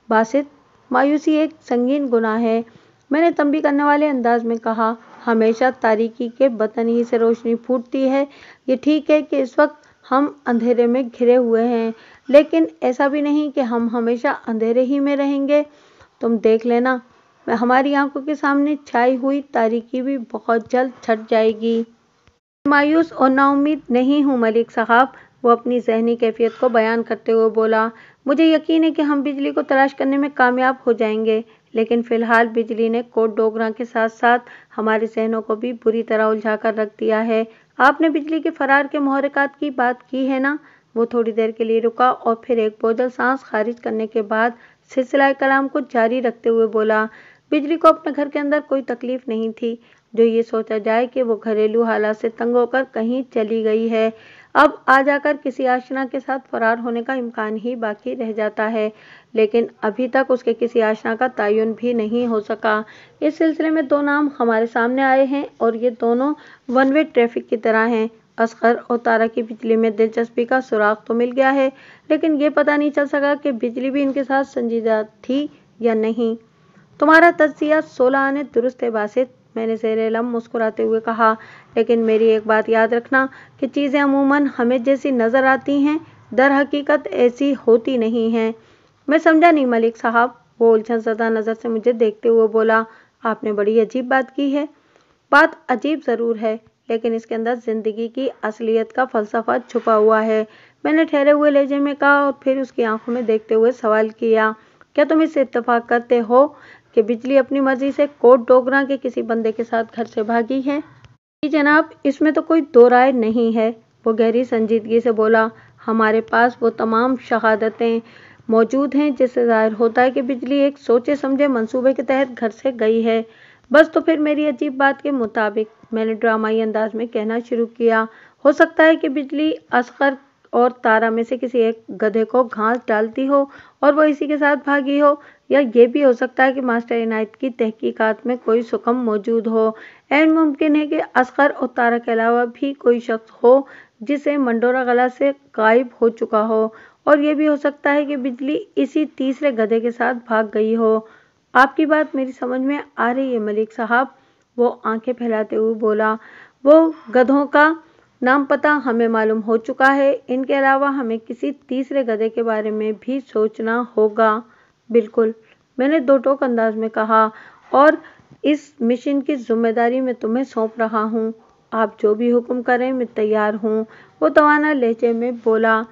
باسط، مایوسی ایک سنگین گناہ ہے، میں نے تنبیہ کرنے والے انداز میں کہا۔ ہمیشہ تاریکی کے بطن ہی سے روشنی پھوٹتی ہے۔ یہ ٹھیک ہے کہ اس وقت ہم اندھیرے میں گھرے ہوئے ہیں، لیکن ایسا بھی نہیں کہ ہم ہمیشہ اندھیرے ہی میں رہیں گے۔ تم دیکھ لینا، ہماری آنکھوں کے سامنے چھائی ہوئی تاریکی بھی بہت جلد چھٹ جائے گی۔ میں مایوس اور نا امید نہیں ہوں ملک صاحب، وہ اپنی ذہنی کیفیت کو بیان کرتے ہوئے بولا۔ مجھے یقین ہے کہ ہم بجلی کو تلاش کرنے میں کامیاب ہو جائیں گے، لیکن فی الحال بجلی نے کوٹ ڈوگرہ کے ساتھ ساتھ ہمارے ذہنوں کو بھی بری طرح الجھا کر رکھ دیا ہے۔ آپ نے بجلی کے فرار کے محرکات کی بات کی ہے نا؟ وہ تھوڑی دیر کے لیے رکا اور پھر ایک بوجھل سانس خارج کرنے کے بعد سلسلہ کلام کو جاری رکھتے ہوئے بولا، بجلی کو اپنے گھر کے اندر کوئی تکلیف نہیں تھی، جو یہ سوچا جائے کہ وہ گھریلو حالات سے تنگ ہو کر کہیں چلی گئی ہے۔ اب آ جا کر کسی آشنا کے ساتھ فرار ہونے کا امکان ہی باقی رہ جاتا ہے، لیکن ابھی تک اس کے کسی آشنا کا تعین بھی نہیں ہو سکا۔ اس سلسلے میں 2 نام ہمارے سامنے آئے ہیں اور یہ دونوں ون وے ٹریفک کی طرح ہیں۔ اصغر اور تارا کی بجلی میں دلچسپی کا سراغ تو مل گیا ہے، لیکن یہ پتہ نہیں چل سکا کہ بجلی بھی ان کے ساتھ سنجیدہ تھی یا نہیں۔ तुम्हारा तज्जिया 16 आने दुरुस्त है बासित, मैंने ज़ेरे लम मुस्कुराते हुए कहा। लेकिन मेरी एक बात याद रखना कि चीज़ें अमूमन हमें जैसी नज़र आती हैं दर हकीकत ऐसी होती नहीं हैं। मैं समझा नहीं मलिक साहब, वो उलझन ज़दा नज़र से मुझे देखते हुए बोला। आपने बड़ी अजीब बात की है। बात अजीब ज़रूर है, लेकिन इसके अंदर ज़िंदगी की असलियत का फ़लसफ़ा छुपा हुआ है, मैंने ठहरे हुए लहजे में कहा और फिर उसकी आंखों में देखते हुए सवाल किया। क्या तुम इससे इत्तेफाक करते हो कि बिजली अपनी मर्जी से कोट डोगरा के किसी बंदे के साथ घर से भागी है? जी जनाब, इसमें तो कोई दो राय नहीं है, वो गहरी संजीदगी से बोला। हमारे पास वो तमाम शहादतें मौजूद हैं जिससे ज़ाहिर होता है कि बिजली एक सोचे समझे मंसूबे के तहत घर से गई है। बस तो फिर मेरी अजीब बात के मुताबिक मैंने ड्रामाई अंदाज में कहना शुरू किया, हो सकता है कि बिजली असगर और तारा में से किसी एक गधे को घास डालती हो और वो इसी के साथ भागी हो, या ये भी हो सकता है कि मास्टर इनायत की तहकीकात में कोई सुकम मौजूद हो। ऐन मुमकिन है कि असगर और तारा के अलावा भी कोई शख्स हो जिसे मंडोरा गला से गायब हो चुका हो, और ये भी हो सकता है कि बिजली इसी तीसरे गधे के साथ भाग गई हो। आपकी बात मेरी समझ में आ रही है मलिक साहब, वो आंखें फैलाते हुए बोला। वो गधों का नाम पता हमें मालूम हो चुका है, इनके अलावा हमें किसी तीसरे गधे के बारे में भी सोचना होगा। बिल्कुल, मैंने दो टोक अंदाज में कहा, और इस मिशन की जिम्मेदारी मैं तुम्हें सौंप रहा हूँ। आप जो भी हुक्म करें मैं तैयार हूँ, वो तवाना लहजे में बोला।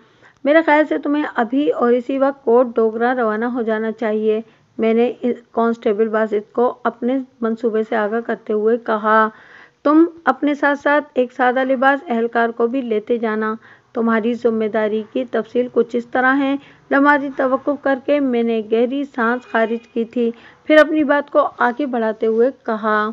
मेरे ख्याल से तुम्हें अभी और इसी वक्त कोट डोगरा रवाना हो जाना चाहिए, मैंने कांस्टेबल बासित को अपने मंसूबे से आगाह करते हुए कहा। तुम अपने साथ साथ एक सादा लिबास एहलकार को भी लेते जाना। तुम्हारी जिम्मेदारी की तफसील कुछ इस तरह है। लम्हाती तवक्कुफ करके मैंने गहरी सांस खारिज की थी, फिर अपनी बात को आगे बढ़ाते हुए कहा।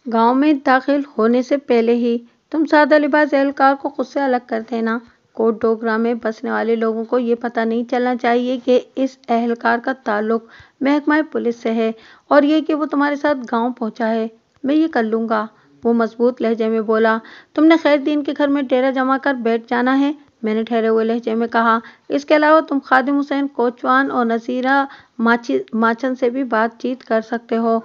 गांव में दाखिल होने से पहले ही तुम सादा लिबास एहलकार को खुद से अलग कर देना। कोट डोगरा में बसने वाले लोगों को ये पता नहीं चलना चाहिए कि इस एहलकार का ताल्लुक महकमा पुलिस से है, और ये कि वो तुम्हारे साथ गांव पहुंचा है। मैं ये कर लूँगा, वो मजबूत लहजे में बोला। तुमने खैरदीन के घर में डेरा जमा कर बैठ जाना है, मैंने ठहरे हुए लहजे में कहा। इसके अलावा तुम खादिम हुसैन कोचवान और नसीरा माचन से भी बातचीत कर सकते हो।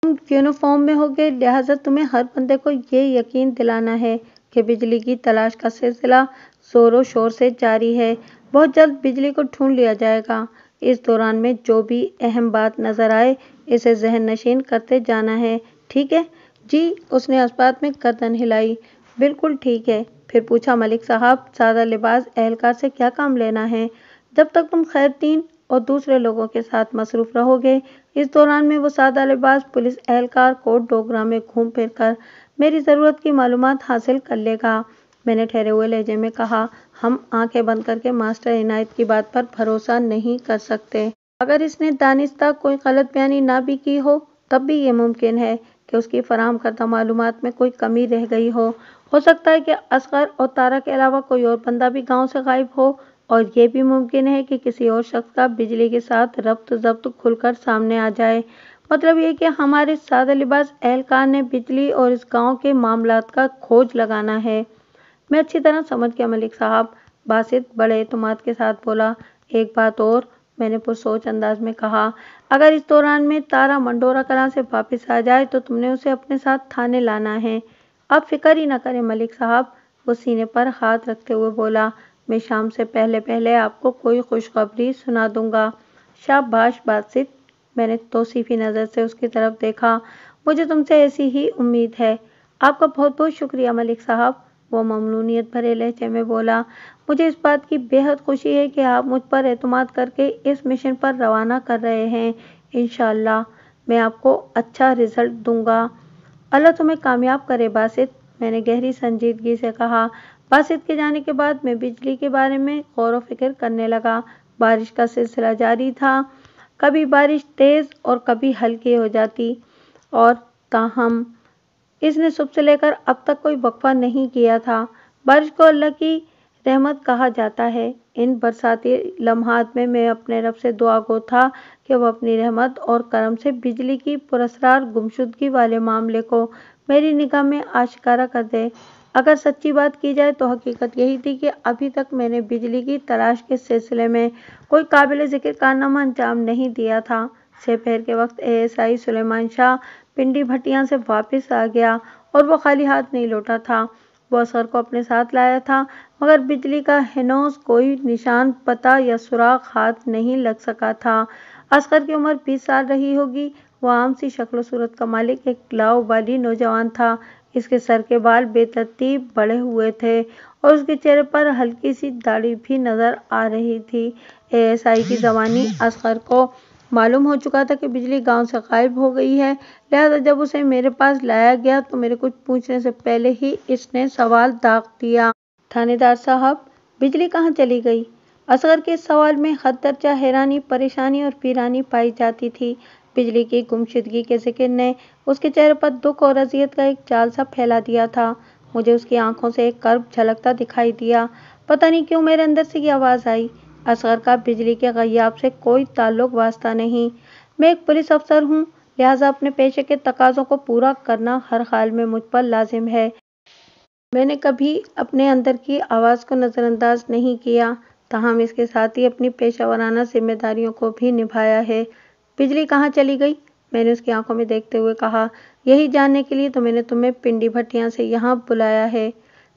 तुम यूनिफॉर्म में होगे, लिहाजा तुम्हें हर बंदे को ये यकीन दिलाना है कि बिजली की तलाश का सिलसिला जोरों शोर से जारी है। बहुत जल्द बिजली को ढूंढ लिया जाएगा। इस दौरान में जो भी अहम बात नजर आए इसे जहन नशीन करते जाना है, ठीक है? जी, उसने इस्बात में गर्दन हिलाई। बिल्कुल ठीक है। फिर पूछा, मलिक साहब, सादा लिबास एहलकार से क्या काम लेना है? जब तक तुम खैरदीन और दूसरे लोगों के साथ मसरूफ रहोगे, इस दौरान में वो सादा लिबास पुलिस एहलकार कोट डोगरा में घूम फिर कर मेरी ज़रूरत की मालूमात हासिल कर लेगा, मैंने ठहरे हुए लहजे में कहा। हम आंखें बंद करके मास्टर इनायत की बात पर भरोसा नहीं कर सकते। अगर इसने दानिस्ता कोई गलत बयानी ना भी की हो, तब भी ये मुमकिन है कि उसकी फराहम करदा मालूमात में कोई कमी रह गई हो सकता है कि असगर और तारा के अलावा कोई और बंदा भी गांव से गायब हो, और ये भी मुमकिन है कि किसी और शख्स का बिजली के साथ रब्त ज़ब्त खुलकर सामने आ जाए। मतलब ये कि हमारे सादा लिबास एहलकार ने बिजली और इस गांव के मामलात का खोज लगाना है। मैं अच्छी तरह समझ गया मलिक साहब, बासित बड़े एतमाद के साथ बोला। एक बात और, मैंने पुरसोच अंदाज में कहा, अगर इस दौरान में तारा मंडोरा कलां से वापस आ जाए तो तुमने उसे अपने साथ थाने लाना है। आप फिक्र ही न करें मलिक साहब, वो सीने पर हाथ रखते हुए बोला। मैं शाम से पहले पहले आपको कोई खुशखबरी सुना दूंगा। शाबाश बासित, मैंने तौसीफी नज़र से उसकी तरफ देखा। मुझे तुमसे ऐसी ही उम्मीद है। आपका बहुत बहुत शुक्रिया मलिक साहब, वो ममनूनियत भरे लहजे में बोला। मुझे इस बात की बेहद खुशी है कि आप मुझ पर एतमाद करके इस मिशन पर रवाना कर रहे हैं। इंशाअल्लाह मैं आपको अच्छा रिजल्ट दूंगा। अल्लाह तुम्हें कामयाब करे बासित, मैंने गहरी संजीदगी से कहा। बासित के जाने के बाद मैं बिजली के बारे में गौर व फिक्र करने लगा। बारिश का सिलसिला जारी था, कभी बारिश तेज़ और कभी हल्की हो जाती, और ताहम इसने सुबह से लेकर अब तक कोई वक्फा नहीं किया था। बारिश को अल्लाह की रहमत कहा जाता है। इन बरसाती लम्हात में मैं अपने रब से दुआ गो था कि वह अपनी रहमत और करम से बिजली की पुरस्रार गुमशुदगी वाले मामले को मेरी निगाह में आश्कारा कर दे। اگر سچی بات کی جائے تو حقیقت یہی تھی کہ ابھی تک میں نے بجلی کی تلاش کے سلسلے میں کوئی قابل ذکر کارنامہ انجام نہیں دیا تھا۔ سپہر کے وقت ASI سلیمان شاہ پنڈی بھٹیاں سے واپس آ گیا اور وہ خالی ہاتھ نہیں لوٹا تھا۔ وہ اصغر کو اپنے ساتھ لایا تھا، مگر بجلی کا ہنوز کوئی نشان پتہ یا سراغ ہاتھ نہیں لگ سکا تھا۔ اصغر کی عمر 20 سال رہی ہوگی۔ وہ عام سی شکل و صورت کا مالک ایک لاؤبالی نوجوان تھا۔ اس کے سر کے بال بے ترتیب بڑھے ہوئے تھے اور اس کے چہرے پر ہلکی سی داڑھی بھی نظر آ رہی تھی۔ ASI کی زبانی اصغر کو معلوم ہو چکا تھا کہ بجلی گاؤں سے غائب ہو گئی ہے، لہٰذا جب اسے میرے پاس لایا گیا تو میرے کچھ پوچھنے سے پہلے ہی اس نے سوال داغ دیا۔ تھانے دار صاحب، بجلی کہاں چلی گئی؟ اصغر کے اس سوال میں حد درجہ حیرانی، پریشانی اور ویرانی پائی جاتی تھی۔ بجلی کی گمشدگی کے ذکر نے اس کے چہرے پر دکھ اور اذیت کا ایک جال سا پھیلا دیا تھا۔ مجھے اس کی آنکھوں سے ایک کرب جھلکتا دکھائی دیا۔ پتہ نہیں کیوں میرے اندر سے یہ آواز آئی، اصغر کا بجلی کے غیاب سے کوئی تعلق واسطہ نہیں۔ میں ایک پولیس افسر ہوں، لہٰذا اپنے پیشے کے تقاضوں کو پورا کرنا ہر حال میں مجھ پر لازم ہے۔ میں نے کبھی اپنے اندر کی آواز کو نظر انداز نہیں کیا، تاہم اس کے ساتھ ہی اپنی پیشہ ورانہ ذمہ داریوں کو بھی نبھایا ہے۔ بجلی کہاں چلی گئی؟ میں نے اس کی آنکھوں میں دیکھتے ہوئے کہا۔ یہی جاننے کے لیے تو میں نے تمہیں پنڈی بھٹیاں سے یہاں بلایا ہے۔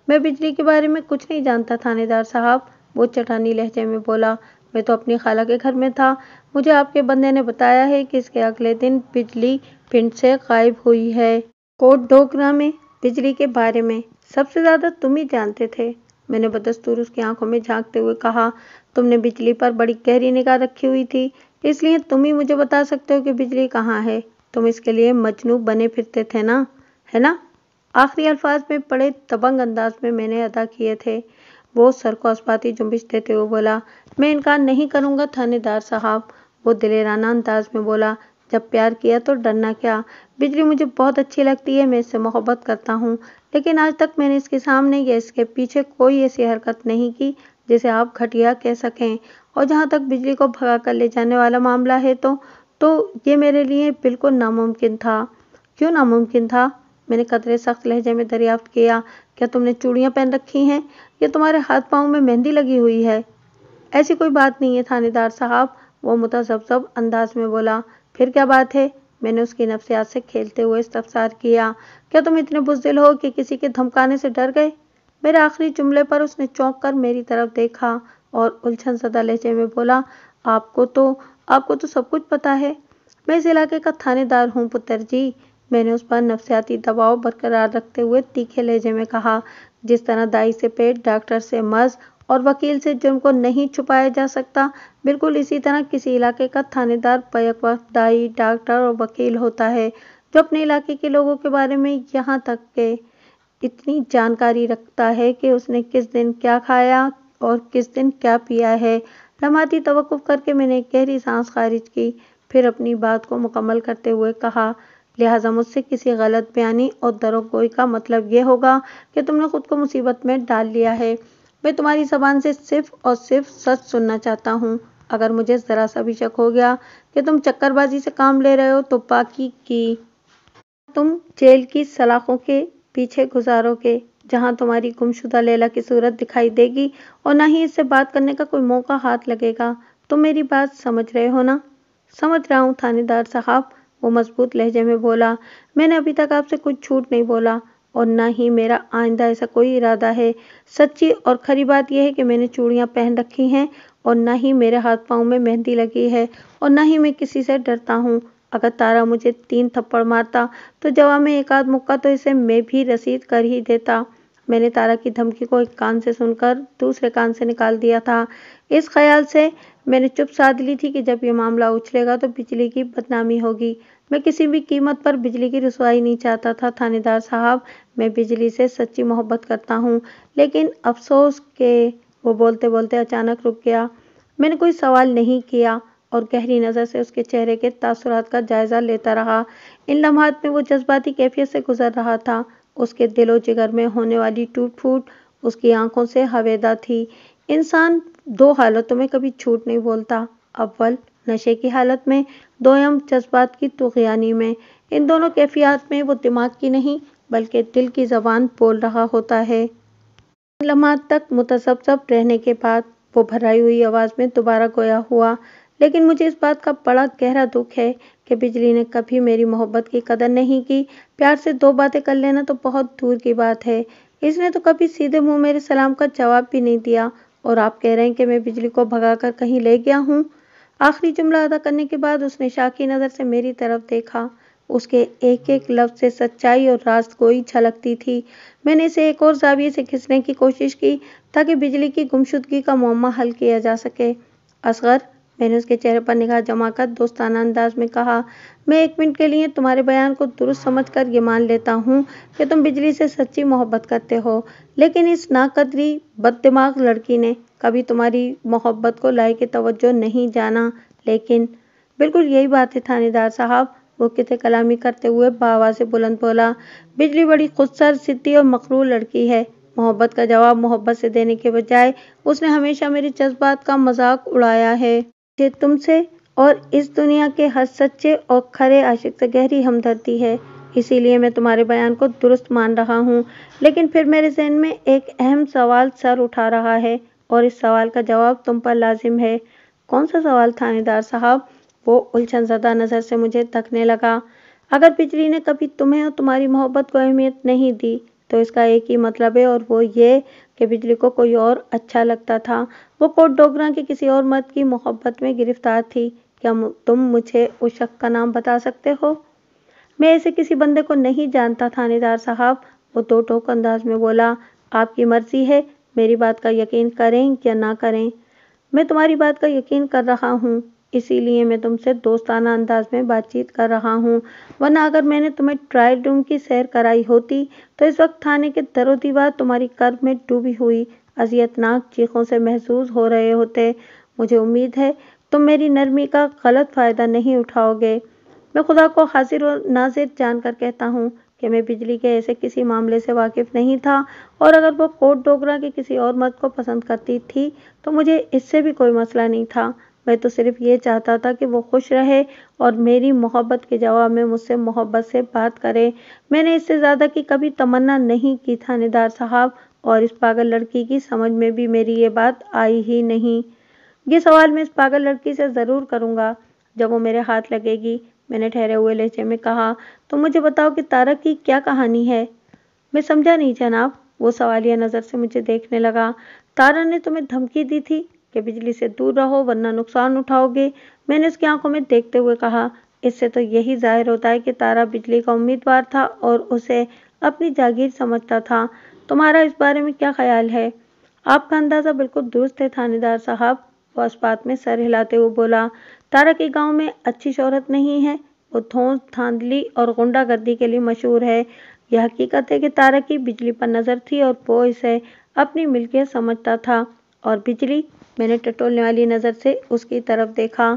میں بجلی کے بارے میں کچھ نہیں جانتا تھانے دار صاحب، وہ چٹانی لہجے میں بولا۔ میں تو اپنی خالہ کے گھر میں تھا۔ مجھے آپ کے بندے نے بتایا ہے کہ اس کے اگلے دن بجلی پنڈ سے غائب ہوئی ہے۔ کوٹ ڈوگرہ میں بجلی کے بارے میں سب سے زیادہ تم ہی جانتے تھے، میں نے بدستور اس کی آنکھوں میں جھانکتے ہوئے کہا۔ تم نے بجلی پر بڑی گہری نگاہ رکھی ہوئی تھی، اس لیے تم ہی مجھے بتا سکتے ہو کہ بجلی کہاں ہے۔ تم اس کے لیے مجنوں بنے پھرتے تھے نا، ہے نا؟ آخری الفاظ میں بڑے دبنگ انداز میں نے ادا کیے تھے۔ وہ سر کو اسباتی جنبش دیتے ہوئے بولا۔ میں انکار نہیں کروں گا تھانے دار صاحب، وہ دلیرانہ انداز میں بولا۔ جب پیار کیا تو ڈرنا کیا؟ بجلی مجھے بہت اچھی لگتی ہے، میں اس سے محبت کرتا ہوں، لیکن آج تک میں نے اس کے سامنے یا اس کے پیچھے کوئی ایسی حرکت نہیں کی جسے آپ گھٹیا کہہ سکیں، اور جہاں تک بجلی کو بھگا کر لے جانے والا معاملہ ہے تو یہ میرے لیے بالکل ناممکن تھا۔ کیوں ناممکن تھا؟ میں نے قدرے سخت لہجے میں دریافت کیا۔ کیا تم نے چوڑیاں پہن رکھی ہیں یا تمہارے ہاتھ پاؤں میں مہندی لگی ہوئی ہے؟ ایسی کوئی بات نہیں ہے تھانے دار صاحب، وہ متذبذب انداز میں بولا۔ پھر کیا بات ہے؟ میں نے اس کی نفسیات سے کھیلتے ہوئے استفسار کیا۔ کیا تم اتنے بزدل ہو کہ کسی کے دھمکانے سے ڈر گئے؟ میرے آخری جملے پر اس نے چونک کر میری طرف دیکھا اور الجھن زدہ لہجے میں بولا۔ آپ کو تو سب کچھ پتا ہے۔ میں اس علاقے کا تھانے دار ہوں پتر جی، میں نے اس پر نفسیاتی دباؤ برقرار رکھتے ہوئے تیکھے لہجے میں کہا۔ جس طرح دائی سے پیٹ، ڈاکٹر سے مرض اور وکیل سے جرم کو نہیں چھپایا جا سکتا، بالکل اسی طرح کسی علاقے کا تھانے دار بیک وقت دائی، ڈاکٹر اور وکیل ہوتا ہے، جو اپنے علاقے کے لوگوں کے بارے میں یہاں تک کہ اتنی جانکاری رکھتا ہے کہ اس نے کس دن کیا کھایا اور کس دن کیا پیا ہے۔ لمحاتی توقف کر کے میں نے ایک گہری سانس خارج کی، پھر اپنی بات کو مکمل کرتے ہوئے کہا۔ لہٰذا مجھ سے کسی غلط بیانی اور دروغگوئی کا مطلب یہ ہوگا کہ تم نے خود کو مصیبت میں ڈال لیا ہے۔ میں تمہاری زبان سے صرف اور صرف سچ سننا چاہتا ہوں۔ اگر مجھے ذرا سا بھی شک ہو گیا کہ تم چکر بازی سے کام لے رہے ہو تو باقی کی تم جیل کی سلاخوں کے پیچھے گزارو گے، جہاں تمہاری گمشدہ لیلا کی صورت دکھائی دے گی اور نہ ہی اس سے بات کرنے کا کوئی موقع ہاتھ لگے گا۔ تم میری بات سمجھ رہے ہو نا؟ سمجھ رہا ہوں تھانے دار صاحب، وہ مضبوط لہجے میں بولا۔ میں نے ابھی تک آپ سے کچھ جھوٹ نہیں بولا اور نہ ہی میرا آئندہ ایسا کوئی ارادہ ہے۔ سچی اور کھری بات یہ ہے کہ میں نے چوڑیاں پہن رکھی ہیں اور نہ ہی میرے ہاتھ پاؤں میں مہندی لگی ہے اور نہ ہی میں کسی سے ڈرتا ہوں۔ اگر تارا مجھے 3 تھپڑ مارتا تو جواب میں ایک آدھ مکہ تو اسے میں بھی رسید کر ہی دیتا۔ میں نے تارا کی دھمکی کو ایک کان سے سن کر دوسرے کان سے نکال دیا تھا، اس خیال سے میں نے چپ سادھ لی تھی کہ جب یہ معاملہ اچھلے گا تو بجلی کی بدنامی ہوگی۔ میں کسی بھی قیمت پر بجلی کی رسوائی نہیں چاہتا تھا تھانے دار صاحب، میں بجلی سے سچی محبت کرتا ہوں، لیکن افسوس کہ وہ بولتے بولتے اچانک رک گیا۔ میں نے کوئی سوال نہیں کیا اور گہری نظر سے اس کے چہرے کے تاثرات کا جائزہ لیتا رہا۔ ان لمحات میں وہ جذباتی کیفیت سے گزر رہا تھا، اس کے دل و جگر میں ہونے والی ٹوٹ پھوٹ اس کی آنکھوں سے ہویدا تھی۔ انسان 2 حالتوں میں کبھی جھوٹ نہیں بولتا، اول نشے کی حالت میں، دوئم جذبات کی طغیانی میں۔ ان دونوں کیفیات میں وہ دماغ کی نہیں بلکہ دل کی زبان بول رہا ہوتا ہے۔ لمحات تک متذبذب رہنے کے بعد وہ بھرائی ہوئی آواز میں دوبارہ گویا ہوا، لیکن مجھے اس بات کا بڑا گہرا دکھ ہے کہ بجلی نے کبھی میری محبت کی قدر نہیں کی۔ پیار سے دو باتیں کر لینا تو بہت دور کی بات ہے، اس نے تو کبھی سیدھے منہ میرے سلام کا جواب بھی نہیں دیا، اور آپ کہہ رہے ہیں کہ میں بجلی کو بھگا کر کہیں لے گیا ہوں۔ آخری جملہ ادا کرنے کے بعد اس نے شاکی نظر سے میری طرف دیکھا۔ اس کے ایک ایک لفظ سے سچائی اور راست گوئی جھلکتی تھی۔ میں نے اسے ایک اور زاویے سے کھینچنے کی کوشش کی تاکہ بجلی کی گمشدگی کا معمہ حل کیا جا سکے۔ اصغر، میں نے اس کے چہرے پر نگاہ جما کر دوستانہ انداز میں کہا، میں ایک منٹ کے لیے تمہارے بیان کو درست سمجھ کر یہ مان لیتا ہوں کہ تم بجلی سے سچی محبت کرتے ہو، لیکن اس ناقدری بد دماغ لڑکی نے کبھی تمہاری محبت کو لائق توجہ نہیں جانا۔ لیکن بالکل یہی بات ہے تھانے دار صاحب، وہ قطع کلامی کرتے ہوئے بآواز بلند بولا۔ بجلی بڑی خودسر، ضدی اور مغرور لڑکی ہے۔ محبت کا جواب محبت سے دینے کے بجائے اس نے ہمیشہ میرے جذبات کا مذاق اڑایا ہے۔ مجھے تم سے اور اس دنیا کے ہر سچے اور کھرے عاشق سے گہری ہمدردی ہے، اسی لیے میں تمہارے بیان کو درست مان رہا ہوں، لیکن پھر میرے ذہن میں ایک اہم سوال سر اٹھا رہا ہے، اور اس سوال کا جواب تم پر لازم ہے۔ کون سا سوال تھانے دار صاحب؟ وہ الجھن زدہ نظر سے مجھے تکنے لگا۔ اگر بجلی نے کبھی تمہیں اور تمہاری محبت کو اہمیت نہیں دی تو اس کا ایک ہی مطلب ہے، اور وہ یہ کہ بجلی کو کوئی اور اچھا لگتا تھا، وہ کوٹ ڈوگراں کے کسی اور مرد کی محبت میں گرفتار تھی۔ کیا تم مجھے اس شخص کا نام بتا سکتے ہو؟ میں ایسے کسی بندے کو نہیں جانتا تھانے دار صاحب، وہ دو ٹوک انداز میں بولا۔ آپ کی مرضی ہے، میری بات کا یقین کریں یا نہ کریں۔ میں تمہاری بات کا یقین کر رہا ہوں، اسی لیے میں تم سے دوستانہ انداز میں بات چیت کر رہا ہوں، ورنہ اگر میں نے تمہیں ٹرائل روم کی سیر کرائی ہوتی تو اس وقت تھانے کے در و دیوار تمہاری کرب میں ڈوبی ہوئی اذیت ناک چیخوں سے محظوظ ہو رہے ہوتے۔ مجھے امید ہے تم میری نرمی کا غلط فائدہ نہیں اٹھاؤ گے۔ میں خدا کو حاضر و ناظر جان کر کہتا ہوں کہ میں بجلی کے ایسے کسی معاملے سے واقف نہیں تھا، اور اگر وہ کوٹ ڈوگرا کے کسی اور مرد کو پسند کرتی تھی تو مجھے اس سے بھی کوئی مسئلہ نہیں تھا۔ میں تو صرف یہ چاہتا تھا کہ وہ خوش رہے اور میری محبت کے جواب میں مجھ سے محبت سے بات کرے۔ میں نے اس سے زیادہ کی کبھی تمنا نہیں کی تھانے دار صاحب، اور اس پاگل لڑکی کی سمجھ میں بھی میری یہ بات آئی ہی نہیں۔ یہ سوال میں اس پاگل لڑکی سے ضرور کروں گا جب وہ میرے ہاتھ لگے گی، میں نے ٹھہرے ہوئے لہجے میں کہا۔ تم مجھے بتاؤ کہ تارا کی کیا کہانی ہے؟ میں سمجھا نہیں جناب، وہ سوالیہ نظر سے مجھے دیکھنے لگا۔ تارا نے تمہیں دھمکی دی تھی کہ بجلی سے دور رہو ورنہ نقصان اٹھاؤ گے، میں نے اس کی آنکھوں میں دیکھتے ہوئے کہا۔ اس سے تو یہی ظاہر ہوتا ہے کہ تارا بجلی کا امیدوار تھا اور اسے اپنی جاگیر سمجھتا تھا۔ تمہارا اس بارے میں کیا خیال ہے؟ آپ کا اندازہ بالکل درست ہے تھانے دار صاحب، وہ اس بات میں سر ہلاتے ہوئے بولا۔ تارا کی گاؤں میں اچھی شہرت نہیں ہے، وہ دھوس، دھاندلی اور غنڈہ گردی کے لیے مشہور ہے۔ یہ حقیقت ہے کہ تارا کی بجلی پر نظر تھی اور وہ اسے اپنی ملکیت سمجھتا تھا، اور بجلی، میں نے ٹٹولنے والی نظر سے اس کی طرف دیکھا۔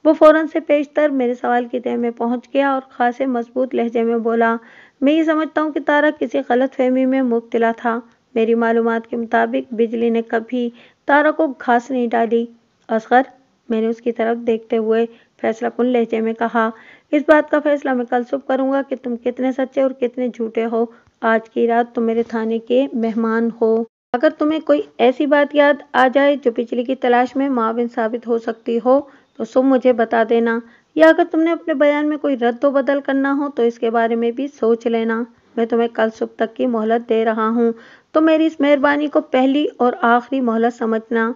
وہ فوراً سے پیشتر میرے سوال کی تہہ میں پہنچ گیا اور خاصے مضبوط لہجے میں بولا۔ میں یہ سمجھتا ہوں کہ تارا کسی غلط فہمی میں مبتلا تھا۔ میری معلومات کے مطابق بجلی نے کبھی تارا کو گھاس نہیں ڈالی۔ اصغر، میں نے اس کی طرف دیکھتے ہوئے فیصلہ کن لہجے میں کہا، اس بات کا فیصلہ میں کل صبح کروں گا کہ تم کتنے سچے اور کتنے جھوٹے ہو۔ آج کی رات تم میرے تھانے کے مہمان ہو۔ اگر تمہیں کوئی ایسی بات یاد آ جائے جو بجلی کی تلاش میں معاون ثابت ہو سکتی ہو تو صبح مجھے بتا دینا، یا اگر تم نے اپنے بیان میں کوئی رد و بدل کرنا ہو تو اس کے بارے میں بھی سوچ لینا۔ میں تمہیں کل صبح تک کی مہلت دے رہا ہوں، تم میری اس مہربانی کو پہلی اور آخری مہلت سمجھنا۔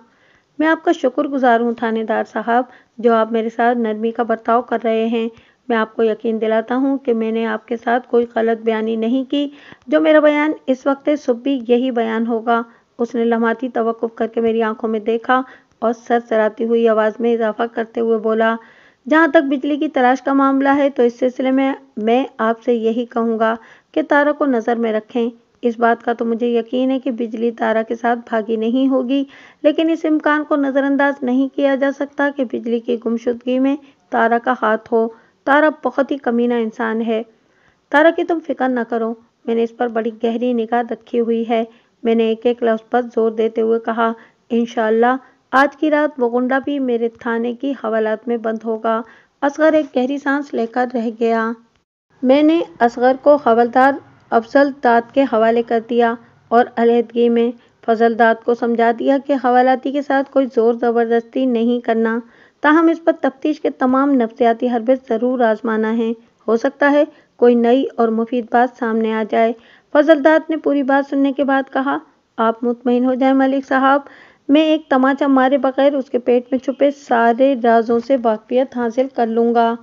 میں آپ کا شکر گزار ہوں تھانے دار صاحب، جو آپ میرے ساتھ نرمی کا برتاؤ کر رہے ہیں۔ میں آپ کو یقین دلاتا ہوں کہ میں نے آپ کے ساتھ کوئی غلط بیانی نہیں کی، جو میرا بیان اس وقت صبح بھی یہی بیان ہوگا۔ اس نے لمحاتی توقف کر کے میری آنکھوں میں دیکھا اور سرسراتی ہوئی آواز میں اضافہ کرتے ہوئے بولا، جہاں تک بجلی کی تلاش کا معاملہ ہے تو اس سلسلے میں آپ سے یہی کہوں گا کہ تارا کو نظر میں رکھیں۔ اس بات کا تو مجھے یقین ہے کہ بجلی تارا کے ساتھ بھاگی نہیں ہوگی، لیکن اس امکان کو نظر انداز نہیں کیا جا سکتا کہ بجلی کی گمشدگی میں تارا کا ہاتھ ہو۔ تارا بہت ہی کمینہ انسان ہے۔ تارا کی تم فکر نہ کرو، میں نے اس پر بڑی گہری نگاہ رکھی ہوئی ہے، میں نے ایک ایک لفظ پر زور دیتے ہوئے کہا۔ انشاءاللہ آج کی رات وہ غنڈہ بھی میرے تھانے کی حوالات میں بند ہوگا۔ اصغر ایک گہری سانس لے کر رہ گیا۔ میں نے اصغر کو حوالدار افضل داد کے حوالے کر دیا اور علیحدگی میں فضل داد کو سمجھا دیا کہ حوالاتی کے ساتھ کوئی زور زبردستی نہیں کرنا، تاہم اس پر تفتیش کے تمام نفسیاتی حربے ضرور آزمانا ہے، ہو سکتا ہے کوئی نئی اور مفید بات سامنے آ جائے۔ فضل داد نے پوری بات سننے کے بعد کہا، آپ مطمئن ہو جائیں ملک صاحب، میں ایک تماچا مارے بغیر اس کے پیٹ میں چھپے سارے رازوں سے واقفیت حاصل کر لوں گا۔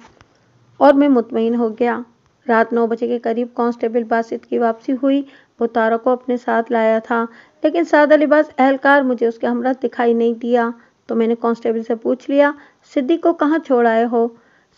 اور میں مطمئن ہو گیا۔ رات 9 بجے کے قریب کانسٹیبل باسط کی واپسی ہوئی۔ وہ تارا کو اپنے ساتھ لایا تھا، لیکن سادہ لباس اہلکار مجھے اس کے ہمراہ دکھائی نہیں دیا، تو میں نے کانسٹیبل سے پوچھ لیا، صدیق کو کہاں چھوڑ آئے ہو؟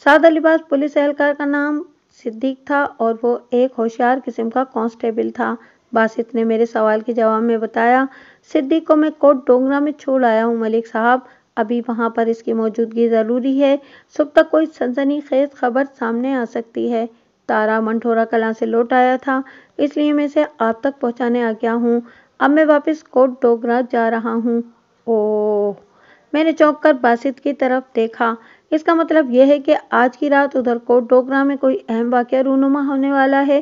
سادہ لباس پولیس اہلکار کا نام صدیق تھا اور وہ ایک ہوشیار قسم کا کانسٹیبل تھا۔ باسط نے میرے سوال کے جواب میں بتایا، صدیق کو میں کوٹ ڈونگرا میں چھوڑ آیا ہوں ملک صاحب، ابھی وہاں پر اس کی موجودگی ضروری ہے، صبح تک کوئی سنسنی خیز خبر سامنے آ سکتی ہے۔ تارا منٹھورا کلاں سے لوٹ آیا تھا، اس لیے میں اسے آپ تک پہنچانے آ گیا ہوں، اب میں واپس کوٹ ڈونگرا جا رہا ہوں۔ اوہ! میں نے چونک کر باسط کی طرف دیکھا، اس کا مطلب یہ ہے کہ آج کی رات ادھر کوٹ ڈونگرا میں کوئی اہم واقعہ رونما ہونے والا ہے۔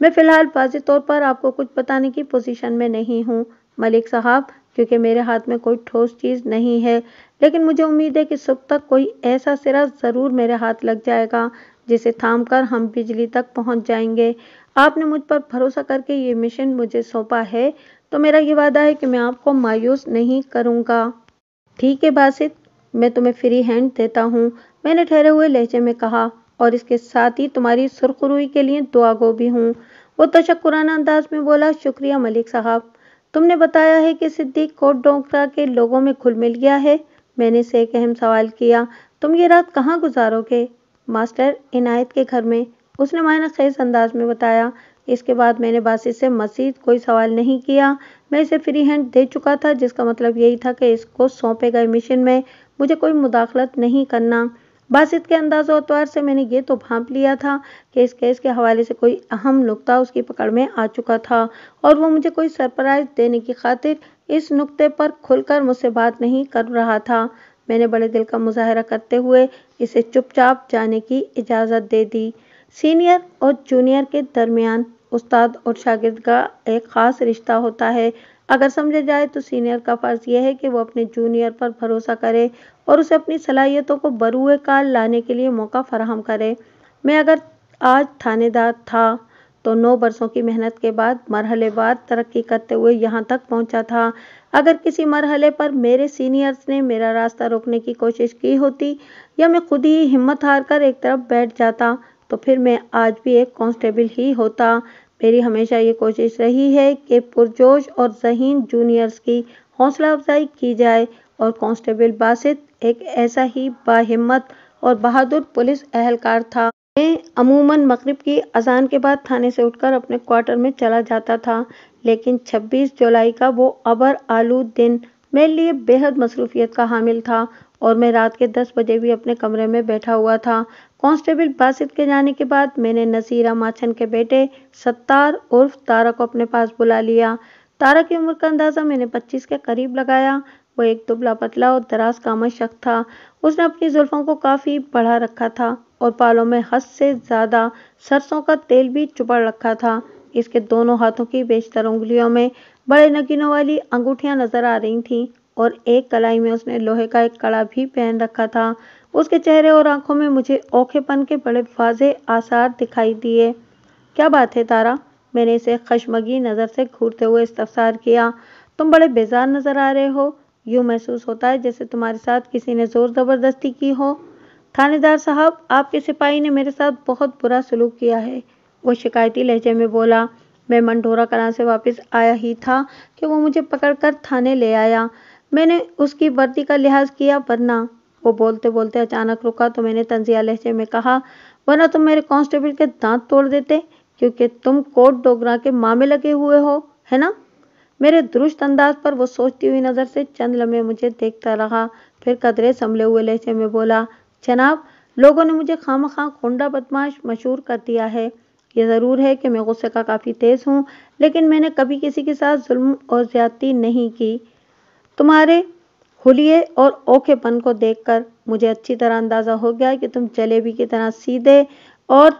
میں فی الحال واضح طور پر آپ کو کچھ بتانے کی پوزیشن میں نہیں ہوں ملک صاحب، کیونکہ میرے ہاتھ میں کوئی ٹھوس چیز نہیں ہے، لیکن مجھے امید ہے کہ صبح تک کوئی ایسا سرا ضرور میرے ہاتھ لگ جائے گا جسے تھام کر ہم بجلی تک پہنچ جائیں گے۔ آپ نے مجھ پر بھروسہ کر کے یہ مشن مجھے سونپا ہے، تو میرا یہ وعدہ ہے کہ میں آپ کو مایوس نہیں کروں گا۔ ٹھیک ہے باسط، میں تمہیں فری ہینڈ دیتا ہوں، میں نے ٹھہرے ہوئے لہجے میں کہا، اور اس کے ساتھ ہی تمہاری سرخ روئی کے لیے دعا گو بھی ہوں۔ وہ تشکرانہ انداز میں بولا، شکریہ ملک صاحب، تم نے بتایا ہے کہ صدیق کوٹ ڈونگرا کے لوگوں میں گھل مل گیا ہے؟ میں نے اسے ایک اہم سوال کیا، تم یہ رات کہاں گزارو گے؟ ماسٹر عنایت کے گھر میں، اس نے معنی خیز انداز میں بتایا۔ اس کے بعد میں نے باسط سے مزید کوئی سوال نہیں کیا، میں اسے فری ہینڈ دے چکا تھا، جس کا مطلب یہی تھا کہ اس کو سونپے گئے مشن میں مجھے کوئی مداخلت نہیں کرنا۔ باسط کے انداز و اطوار سے میں نے یہ تو بھانپ لیا تھا کہ اس کیس کے حوالے سے کوئی اہم نکتہ اس کی پکڑ میں آ چکا تھا، اور وہ مجھے کوئی سرپرائز دینے کی خاطر اس نکتے پر کھل کر مجھ سے بات نہیں کر رہا تھا۔ میں نے بڑے دل کا مظاہرہ کرتے ہوئے اسے چپ چاپ جانے کی اجازت دے دی۔ سینئر اور جونیئر کے درمیان استاد اور شاگرد کا ایک خاص رشتہ ہوتا ہے۔ اگر سمجھا جائے تو سینئر کا فرض یہ ہے کہ وہ اپنے جونیئر پر بھروسہ کرے اور اسے اپنی صلاحیتوں کو بروئے کار لانے کے لیے موقع فراہم کرے۔ میں اگر آج تھانے دار تھا تو 9 برسوں کی محنت کے بعد مرحلے وار ترقی کرتے ہوئے یہاں تک پہنچا تھا۔ اگر کسی مرحلے پر میرے سینئرز نے میرا راستہ روکنے کی کوشش کی ہوتی یا میں خود ہی ہمت ہار کر ایک طرف بیٹھ جاتا تو پھر میں آج بھی ایک کانسٹیبل ہی ہوتا۔ میری ہمیشہ یہ کوشش رہی ہے کہ پرجوش اور ذہین جونیئرز کی حوصلہ افزائی کی جائے، اور کانسٹیبل باسط ایک ایسا ہی باہمت اور بہادر پولیس اہلکار تھا۔ میں عموماً مغرب کی اذان کے بعد تھانے سے اٹھ کر اپنے کوارٹر میں چلا جاتا تھا، لیکن 26 جولائی کا وہ ابر آلود دن میرے لیے بے حد مصروفیت کا حامل تھا، اور میں رات کے 10 بجے بھی اپنے کمرے میں بیٹھا ہوا تھا۔ کانسٹیبل باسط کے جانے کے بعد میں نے نصیرہ ماچھن کے بیٹے ستار عرف تارا کو اپنے پاس بلا لیا۔ تارا کی عمر کا اندازہ میں نے 25 کے قریب لگایا۔ وہ ایک دبلا پتلا اور دراز قامت شخص تھا۔ اس نے اپنی زلفوں کو کافی بڑھا رکھا تھا اور بالوں میں حد سے زیادہ سرسوں کا تیل بھی چپڑ رکھا تھا۔ اس کے دونوں ہاتھوں کی بیشتر انگلیوں میں بڑے نگینوں والی انگوٹھیاں نظر آ رہی تھیں، اور ایک کلائی میں اس نے لوہے کا ایک کڑا بھی پہن رکھا تھا۔ اس کے چہرے اور آنکھوں میں مجھے اوکھے پن کے بڑے واضح آثار دکھائی دیے۔ کیا بات ہے تارا؟ میں نے اسے خشمگین نظر سے گھورتے ہوئے استفسار کیا۔ تم بڑے بیزار نظر آ رہے ہو، یوں محسوس ہوتا ہے جیسے تمہارے ساتھ کسی نے زور زبردستی کی ہو۔ تھانے دار صاحب، آپ کے سپاہی نے میرے ساتھ بہت برا سلوک کیا ہے، وہ شکایتی لہجے میں بولا۔ میں منٹھورا کلاں سے واپس آیا ہی تھا کہ وہ مجھے پکڑ کر تھانے لے آیا۔ میں نے اس کی وردی کا لحاظ کیا، ورنہ… وہ بولتے بولتے اچانک رکا تو میں نے طنزیہ لہجے میں کہا، ورنہ تم میرے کانسٹیبل کے دانت توڑ دیتے، کیونکہ تم کوٹ ڈونگرا کے ماں میں لگے ہوئے ہو، ہے نا؟ میرے درست انداز پر وہ سوچتی ہوئی نظر سے چند لمحے مجھے دیکھتا رہا، پھر قدرے سنبھلے ہوئے لہجے میں بولا، جناب، لوگوں نے مجھے خواہ مخواہ غنڈہ بدماش مشہور کر دیا ہے۔ یہ ضرور ہے کہ میں غصے کا کافی تیز ہوں، لیکن میں نے کبھی کسی کے ساتھ ظلم اور زیادتی نہیں کی۔ تمہارے حلیے اور اوکھے پن کو دیکھ کر مجھے اچھی طرح اندازہ ہو گیا کہ تم جلیبی کی طرح سیدھے اور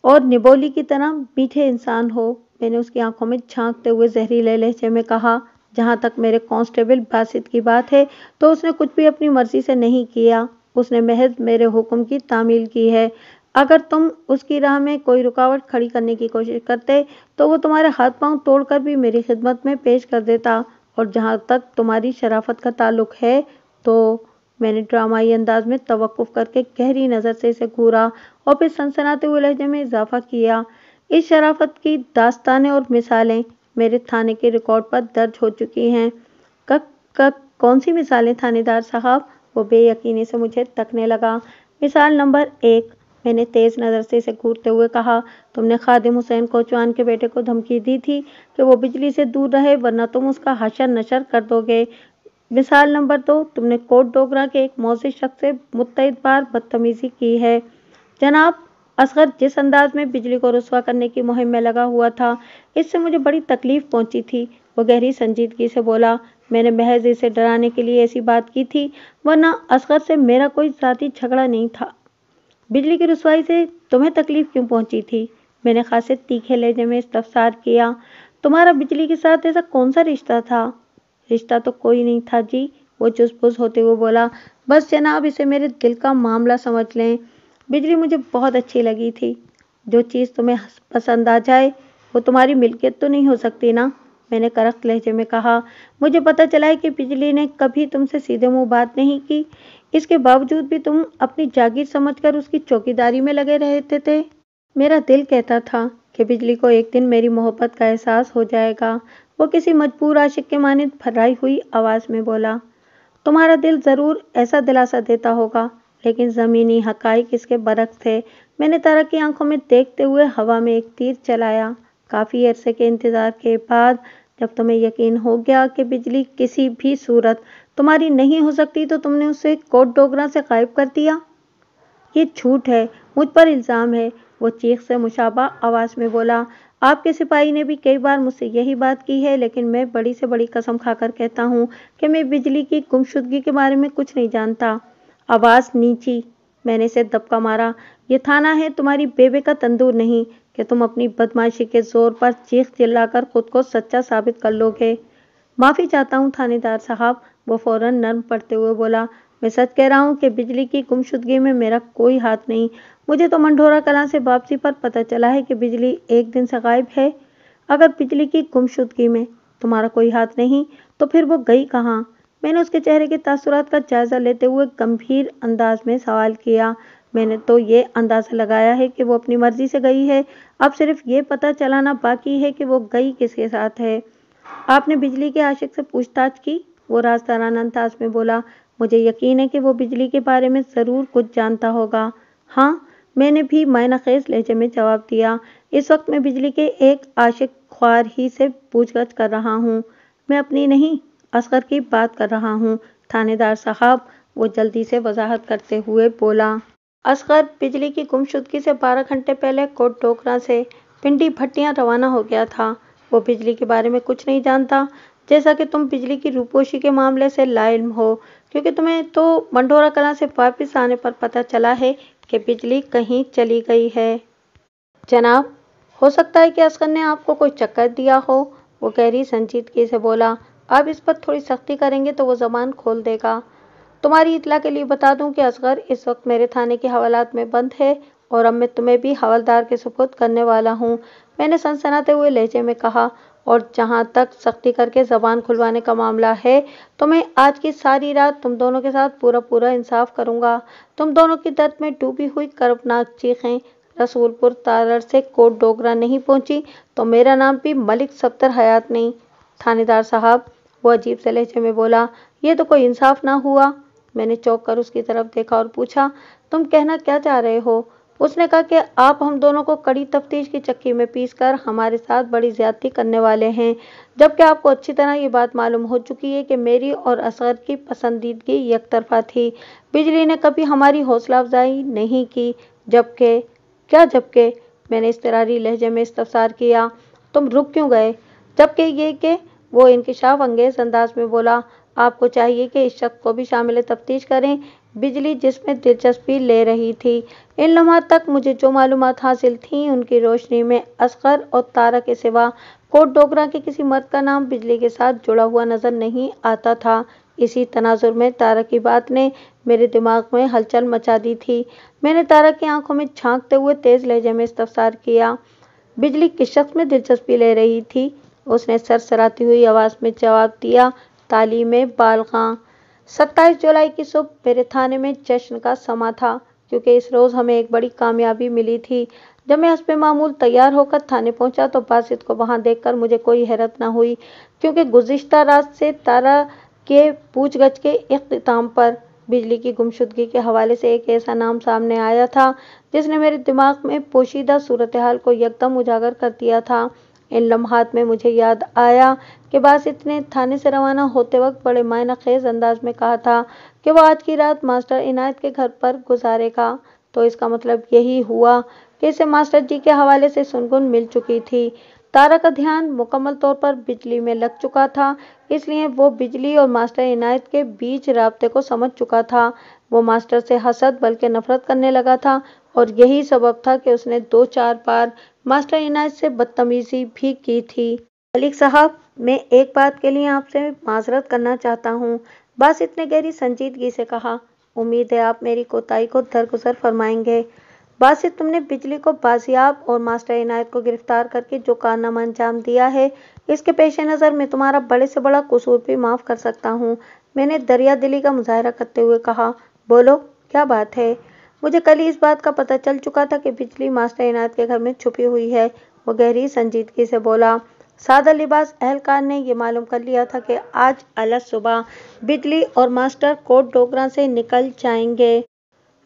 और निबोली की तरह मीठे इंसान हो। मैंने उसकी आंखों में झांकते हुए जहरीले लहजे में कहा, जहाँ तक मेरे कांस्टेबल बासित की बात है तो उसने कुछ भी अपनी मर्जी से नहीं किया, उसने महज मेरे हुक्म की तामील की है। अगर तुम उसकी राह में कोई रुकावट खड़ी करने की कोशिश करते तो वो तुम्हारे हाथ पांव तोड़कर भी मेरी खिदमत में पेश कर देता। और जहाँ तक तुम्हारी शराफत का ताल्लुक है तो मैंने ड्रामाई अंदाज में तवक्कुफ करके गहरी नज़र से इसे घूरा और फिर सनसनाते हुए लहजे में इजाफा किया, इस शराफत की दास्तानें और मिसालें मेरे थाने के रिकॉर्ड पर दर्ज हो चुकी हैं। कौन सी मिसालें थानेदार साहब? वो बेयकीनी से मुझे तकने लगा। मिसाल नंबर 1, मैंने तेज नज़र से इसे घूरते हुए कहा, तुमने खादिम हुसैन कोचवान के बेटे को धमकी दी थी कि वो बिजली से दूर रहे वरना तुम उसका हशर नशर कर दोगे। मिसाल नंबर 2, तुमने कोट डोगरा के एक मौजूद शख्स से मुत्तइद बार बदतमीजी की है। जनाब, असगर जिस अंदाज में बिजली को रुस्वा करने की मुहिम में लगा हुआ था, इससे मुझे बड़ी तकलीफ पहुंची थी। वो गहरी संजीदगी से बोला, मैंने महज इसे डराने के लिए ऐसी बात की थी, वरना असगर से मेरा कोई ज़ाती झगड़ा नहीं था। बिजली की रुसवाई से तुम्हें तकलीफ क्यों पहुंची थी? मैंने खासे तीखे लहजे में इस्तफसार किया। तुम्हारा बिजली के साथ ऐसा कौन सा रिश्ता था? रिश्ता तो कोई नहीं था जी, वो चुसपुस होते हुए बोला। बस जनाब, इसे मेरे दिल का मामला समझ लें। बिजली मुझे बहुत अच्छी लगी थी। जो चीज़ तुम्हें पसंद आ जाए वो तुम्हारी मिल्कियत तो नहीं हो सकती ना? मैंने करख्त लहजे में कहा। मुझे पता चला है कि बिजली ने कभी तुमसे सीधे मुंह बात नहीं की, इसके बावजूद भी तुम अपनी जागीर समझकर उसकी चौकीदारी में लगे रहते थे। मेरा दिल कहता था कि बिजली को एक दिन मेरी मोहब्बत का एहसास हो जाएगा। वो किसी मजबूर आशिक के मानिंद फर्राई हुई आवाज़ में बोला। तुम्हारा दिल ज़रूर ऐसा दिलासा देता होगा, लेकिन ज़मीनी हक़ाइक़ इसके बरक्स थे। मैंने तारा की आंखों में देखते हुए हवा में एक तीर चलाया। काफ़ी अरसे के इंतज़ार के बाद जब तुम्हें यकीन हो गया कि बिजली किसी भी सूरत तुम्हारी नहीं हो सकती तो तुमने उसे कोट डोगरा से गायब कर दिया। ये झूठ है, मुझ पर इल्ज़ाम है, वो चीख से मुशाबा आवाज़ में बोला। आपके सिपाही ने भी कई बार मुझसे यही बात की है, लेकिन मैं बड़ी से बड़ी कसम खाकर कहता हूँ कि मैं बिजली की गुमशुदगी के बारे में कुछ नहीं जानता। आवाज़ नीची। मैंने इसे दबका मारा। ये थाना है, तुम्हारी बेबे का तंदूर नहीं कि तुम अपनी बदमाशी के जोर पर चीख चिल्लाकर खुद को सच्चा साबित कर लोगे। माफ़ी चाहता हूँ थानेदार साहब, वो फौरन नर्म पड़ते हुए बोला। मैं सच कह रहा हूँ कि बिजली की गुमशुदगी में मेरा कोई हाथ नहीं। मुझे तो मंढोरा कलां से वापसी पर पता चला है कि बिजली एक दिन से गायब है। अगर बिजली की गुमशुदगी में तुम्हारा कोई हाथ नहीं तो फिर वो गई कहाँ? मैंने उसके चेहरे के तासुरात का जायजा लेते हुए गंभीर अंदाज में सवाल किया। मैंने तो ये अंदाज़ा लगाया है कि वो अपनी मर्जी से गई है। अब सिर्फ ये पता चलाना बाकी है कि वो गई किसके साथ है। आपने बिजली के आशिक से पूछताछ की? वो राजदाराना अंदाज में बोला। मुझे यकीन है कि वो बिजली के बारे में ज़रूर कुछ जानता होगा। हाँ, मैंने भी मायनाखेज लहजे में जवाब दिया। इस वक्त मैं बिजली के एक आशिक ख्वार ही से पूछगछ कर रहा हूँ। मैं अपनी नहीं, असगर की बात कर रहा हूँ थानेदार साहब, वो जल्दी से वजाहत करते हुए बोला। असगर बिजली की गुमशुदगी से 12 घंटे पहले कोट डोगरा से पिंडी भट्टियां रवाना हो गया था। वो बिजली के बारे में कुछ नहीं जानता, जैसा कि तुम बिजली की रूपोशी के मामले से लाइल्म हो, क्योंकि तुम्हें तो मंढोरा कलां से वापस आने पर पता चला है कि बिजली कहीं चली गई है। जनाब, हो सकता है कि असगर ने आपको कोई चक्कर दिया हो, वो गहरी संजीदगी से बोला। आप इस पर थोड़ी सख्ती करेंगे तो वो ज़बान खोल देगा। तुम्हारी इत्तला के लिए बता दूं कि असगर इस वक्त मेरे थाने के हवालात में बंद है और अब मैं तुम्हें भी हवलदार के सुपुर्द करने वाला हूँ, मैंने सनसनाते हुए लहजे में कहा। और जहाँ तक सख्ती करके ज़बान खुलवाने का मामला है तो मैं आज की सारी रात तुम दोनों के साथ पूरा पूरा इंसाफ करूँगा। तुम दोनों की दर्द में डूबी हुई कर्बनाक चीखें रसूलपुर तारड़ से कोट डोगरा नहीं पहुँची तो मेरा नाम भी मलिक सफ्दर हयात नहीं। थानेदार साहब, वो अजीब से लहजे में बोला, ये तो कोई इंसाफ ना हुआ। मैंने चौंक कर उसकी तरफ देखा और पूछा, तुम कहना क्या चाह रहे हो? उसने कहा कि आप हम दोनों को कड़ी तफ्तीश की चक्की में पीसकर हमारे साथ बड़ी ज्यादती करने वाले हैं, जबकि आपको अच्छी तरह ये बात मालूम हो चुकी है कि मेरी और असगर की पसंदीदगी यकतरफा थी। बिजली ने कभी हमारी हौसला अफजाई नहीं की। जबकि मैंने इस्तरारी लहजे में इस्तफसार किया। तुम रुक क्यों गए? जबकि ये कि वो इंकिशाफ अंगेज अंदाज में बोला। आपको चाहिए कि इस शख्स को भी शामिल तफ्तीश करें। بجلی جس میں دلچسپی لے رہی تھی۔ ان لمحات تک مجھے جو معلومات حاصل تھیں ان کی روشنی میں اصغر اور تارا کے سوا کوٹ ڈوگرہ کے کسی مرد کا نام بجلی کے ساتھ جڑا ہوا نظر نہیں آتا تھا۔ اسی تناظر میں تارا کی بات نے میرے دماغ میں ہلچل مچا دی تھی۔ میں نے تارا کی آنکھوں میں جھانکتے ہوئے تیز لہجے میں استفسار کیا، بجلی کس شخص میں دلچسپی لے رہی تھی؟ اس نے سرسراتی ہوئی آواز میں جواب دیا، تعلیم بالغاں۔ 27 جولائی کی صبح میرے تھانے میں جشن کا سماں تھا، کیونکہ اس روز ہمیں ایک بڑی کامیابی ملی تھی۔ جب میں حسب معمول تیار ہو کر تھانے پہنچا تو باسط کو وہاں دیکھ کر مجھے کوئی حیرت نہ ہوئی، کیونکہ گزشتہ رات سے تارا کے پوچھ گچھ کے اختتام پر بجلی کی گمشدگی کے حوالے سے ایک ایسا نام سامنے آیا تھا جس نے میرے دماغ میں پوشیدہ صورتحال کو یکدم اجاگر کر دیا تھا۔ ان لمحات میں مجھے یاد آیا کہ باسط نے تھانے سے روانہ ہوتے وقت بڑے معنی خیز انداز میں کہا تھا کہ وہ آج کی رات ماسٹر عنایت کے گھر پر گزارے گا، تو اس کا مطلب یہی ہوا کہ اسے ماسٹر جی کے حوالے سے سنگن مل چکی تھی۔ تارا کا دھیان مکمل طور پر بجلی میں لگ چکا تھا، اس لیے وہ بجلی اور ماسٹر عنایت کے بیچ رابطے کو سمجھ چکا تھا۔ وہ ماسٹر سے حسد بلکہ نفرت کرنے لگا تھا، اور یہی سبب تھا کہ اس نے 2-4 بار ماسٹر عنایت سے بدتمیزی بھی کی تھی۔ ملک صاحب، میں ایک بات کے لیے آپ سے معذرت کرنا چاہتا ہوں، باسط نے گہری سنجیدگی سے کہا۔ امید ہے آپ میری کوتاہی کو درگزر فرمائیں گے۔ باسط، تم نے بجلی کو بازیاب اور ماسٹر عنایت کو گرفتار کر کے جو کارنامہ انجام دیا ہے، اس کے پیش نظر میں تمہارا بڑے سے بڑا قصور بھی معاف کر سکتا ہوں۔ میں نے دریا دلی کا مظاہرہ کرتے ہوئے کہا، بولو، کیا بات ہے؟ مجھے کل ہی اس بات کا پتہ چل چکا تھا کہ بجلی ماسٹر عنایت کے گھر میں چھپی ہوئی ہے۔ وہ گہری سنجیدگی سے بولا۔ سادہ لباس اہلکار نے یہ معلوم کر لیا تھا کہ آج الصبح بجلی اور ماسٹر کوٹ ڈوگرہ سے نکل جائیں گے۔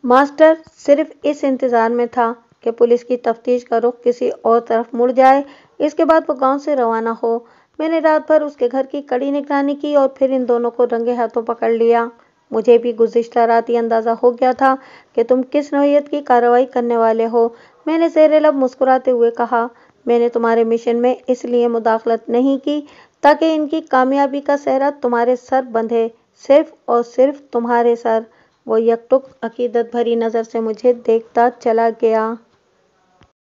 ماسٹر صرف اس انتظار میں تھا کہ پولیس کی تفتیش کا رخ کسی اور طرف مڑ جائے، اس کے بعد وہ گاؤں سے روانہ ہو۔ میں نے رات بھر اس کے گھر کی کڑی نگرانی کی اور پھر ان دونوں کو رنگے ہاتھوں پکڑ لیا۔ مجھے بھی گزشتہ رات یہ اندازہ ہو گیا تھا کہ تم کس نوعیت کی کارروائی کرنے والے ہو، میں نے زیر لب مسکراتے ہوئے کہا۔ میں نے تمہارے مشن میں اس لیے مداخلت نہیں کی تاکہ ان کی کامیابی کا سہرا تمہارے سر بندھے، صرف اور صرف تمہارے سر۔ وہ یک ٹک عقیدت بھری نظر سے مجھے دیکھتا چلا گیا۔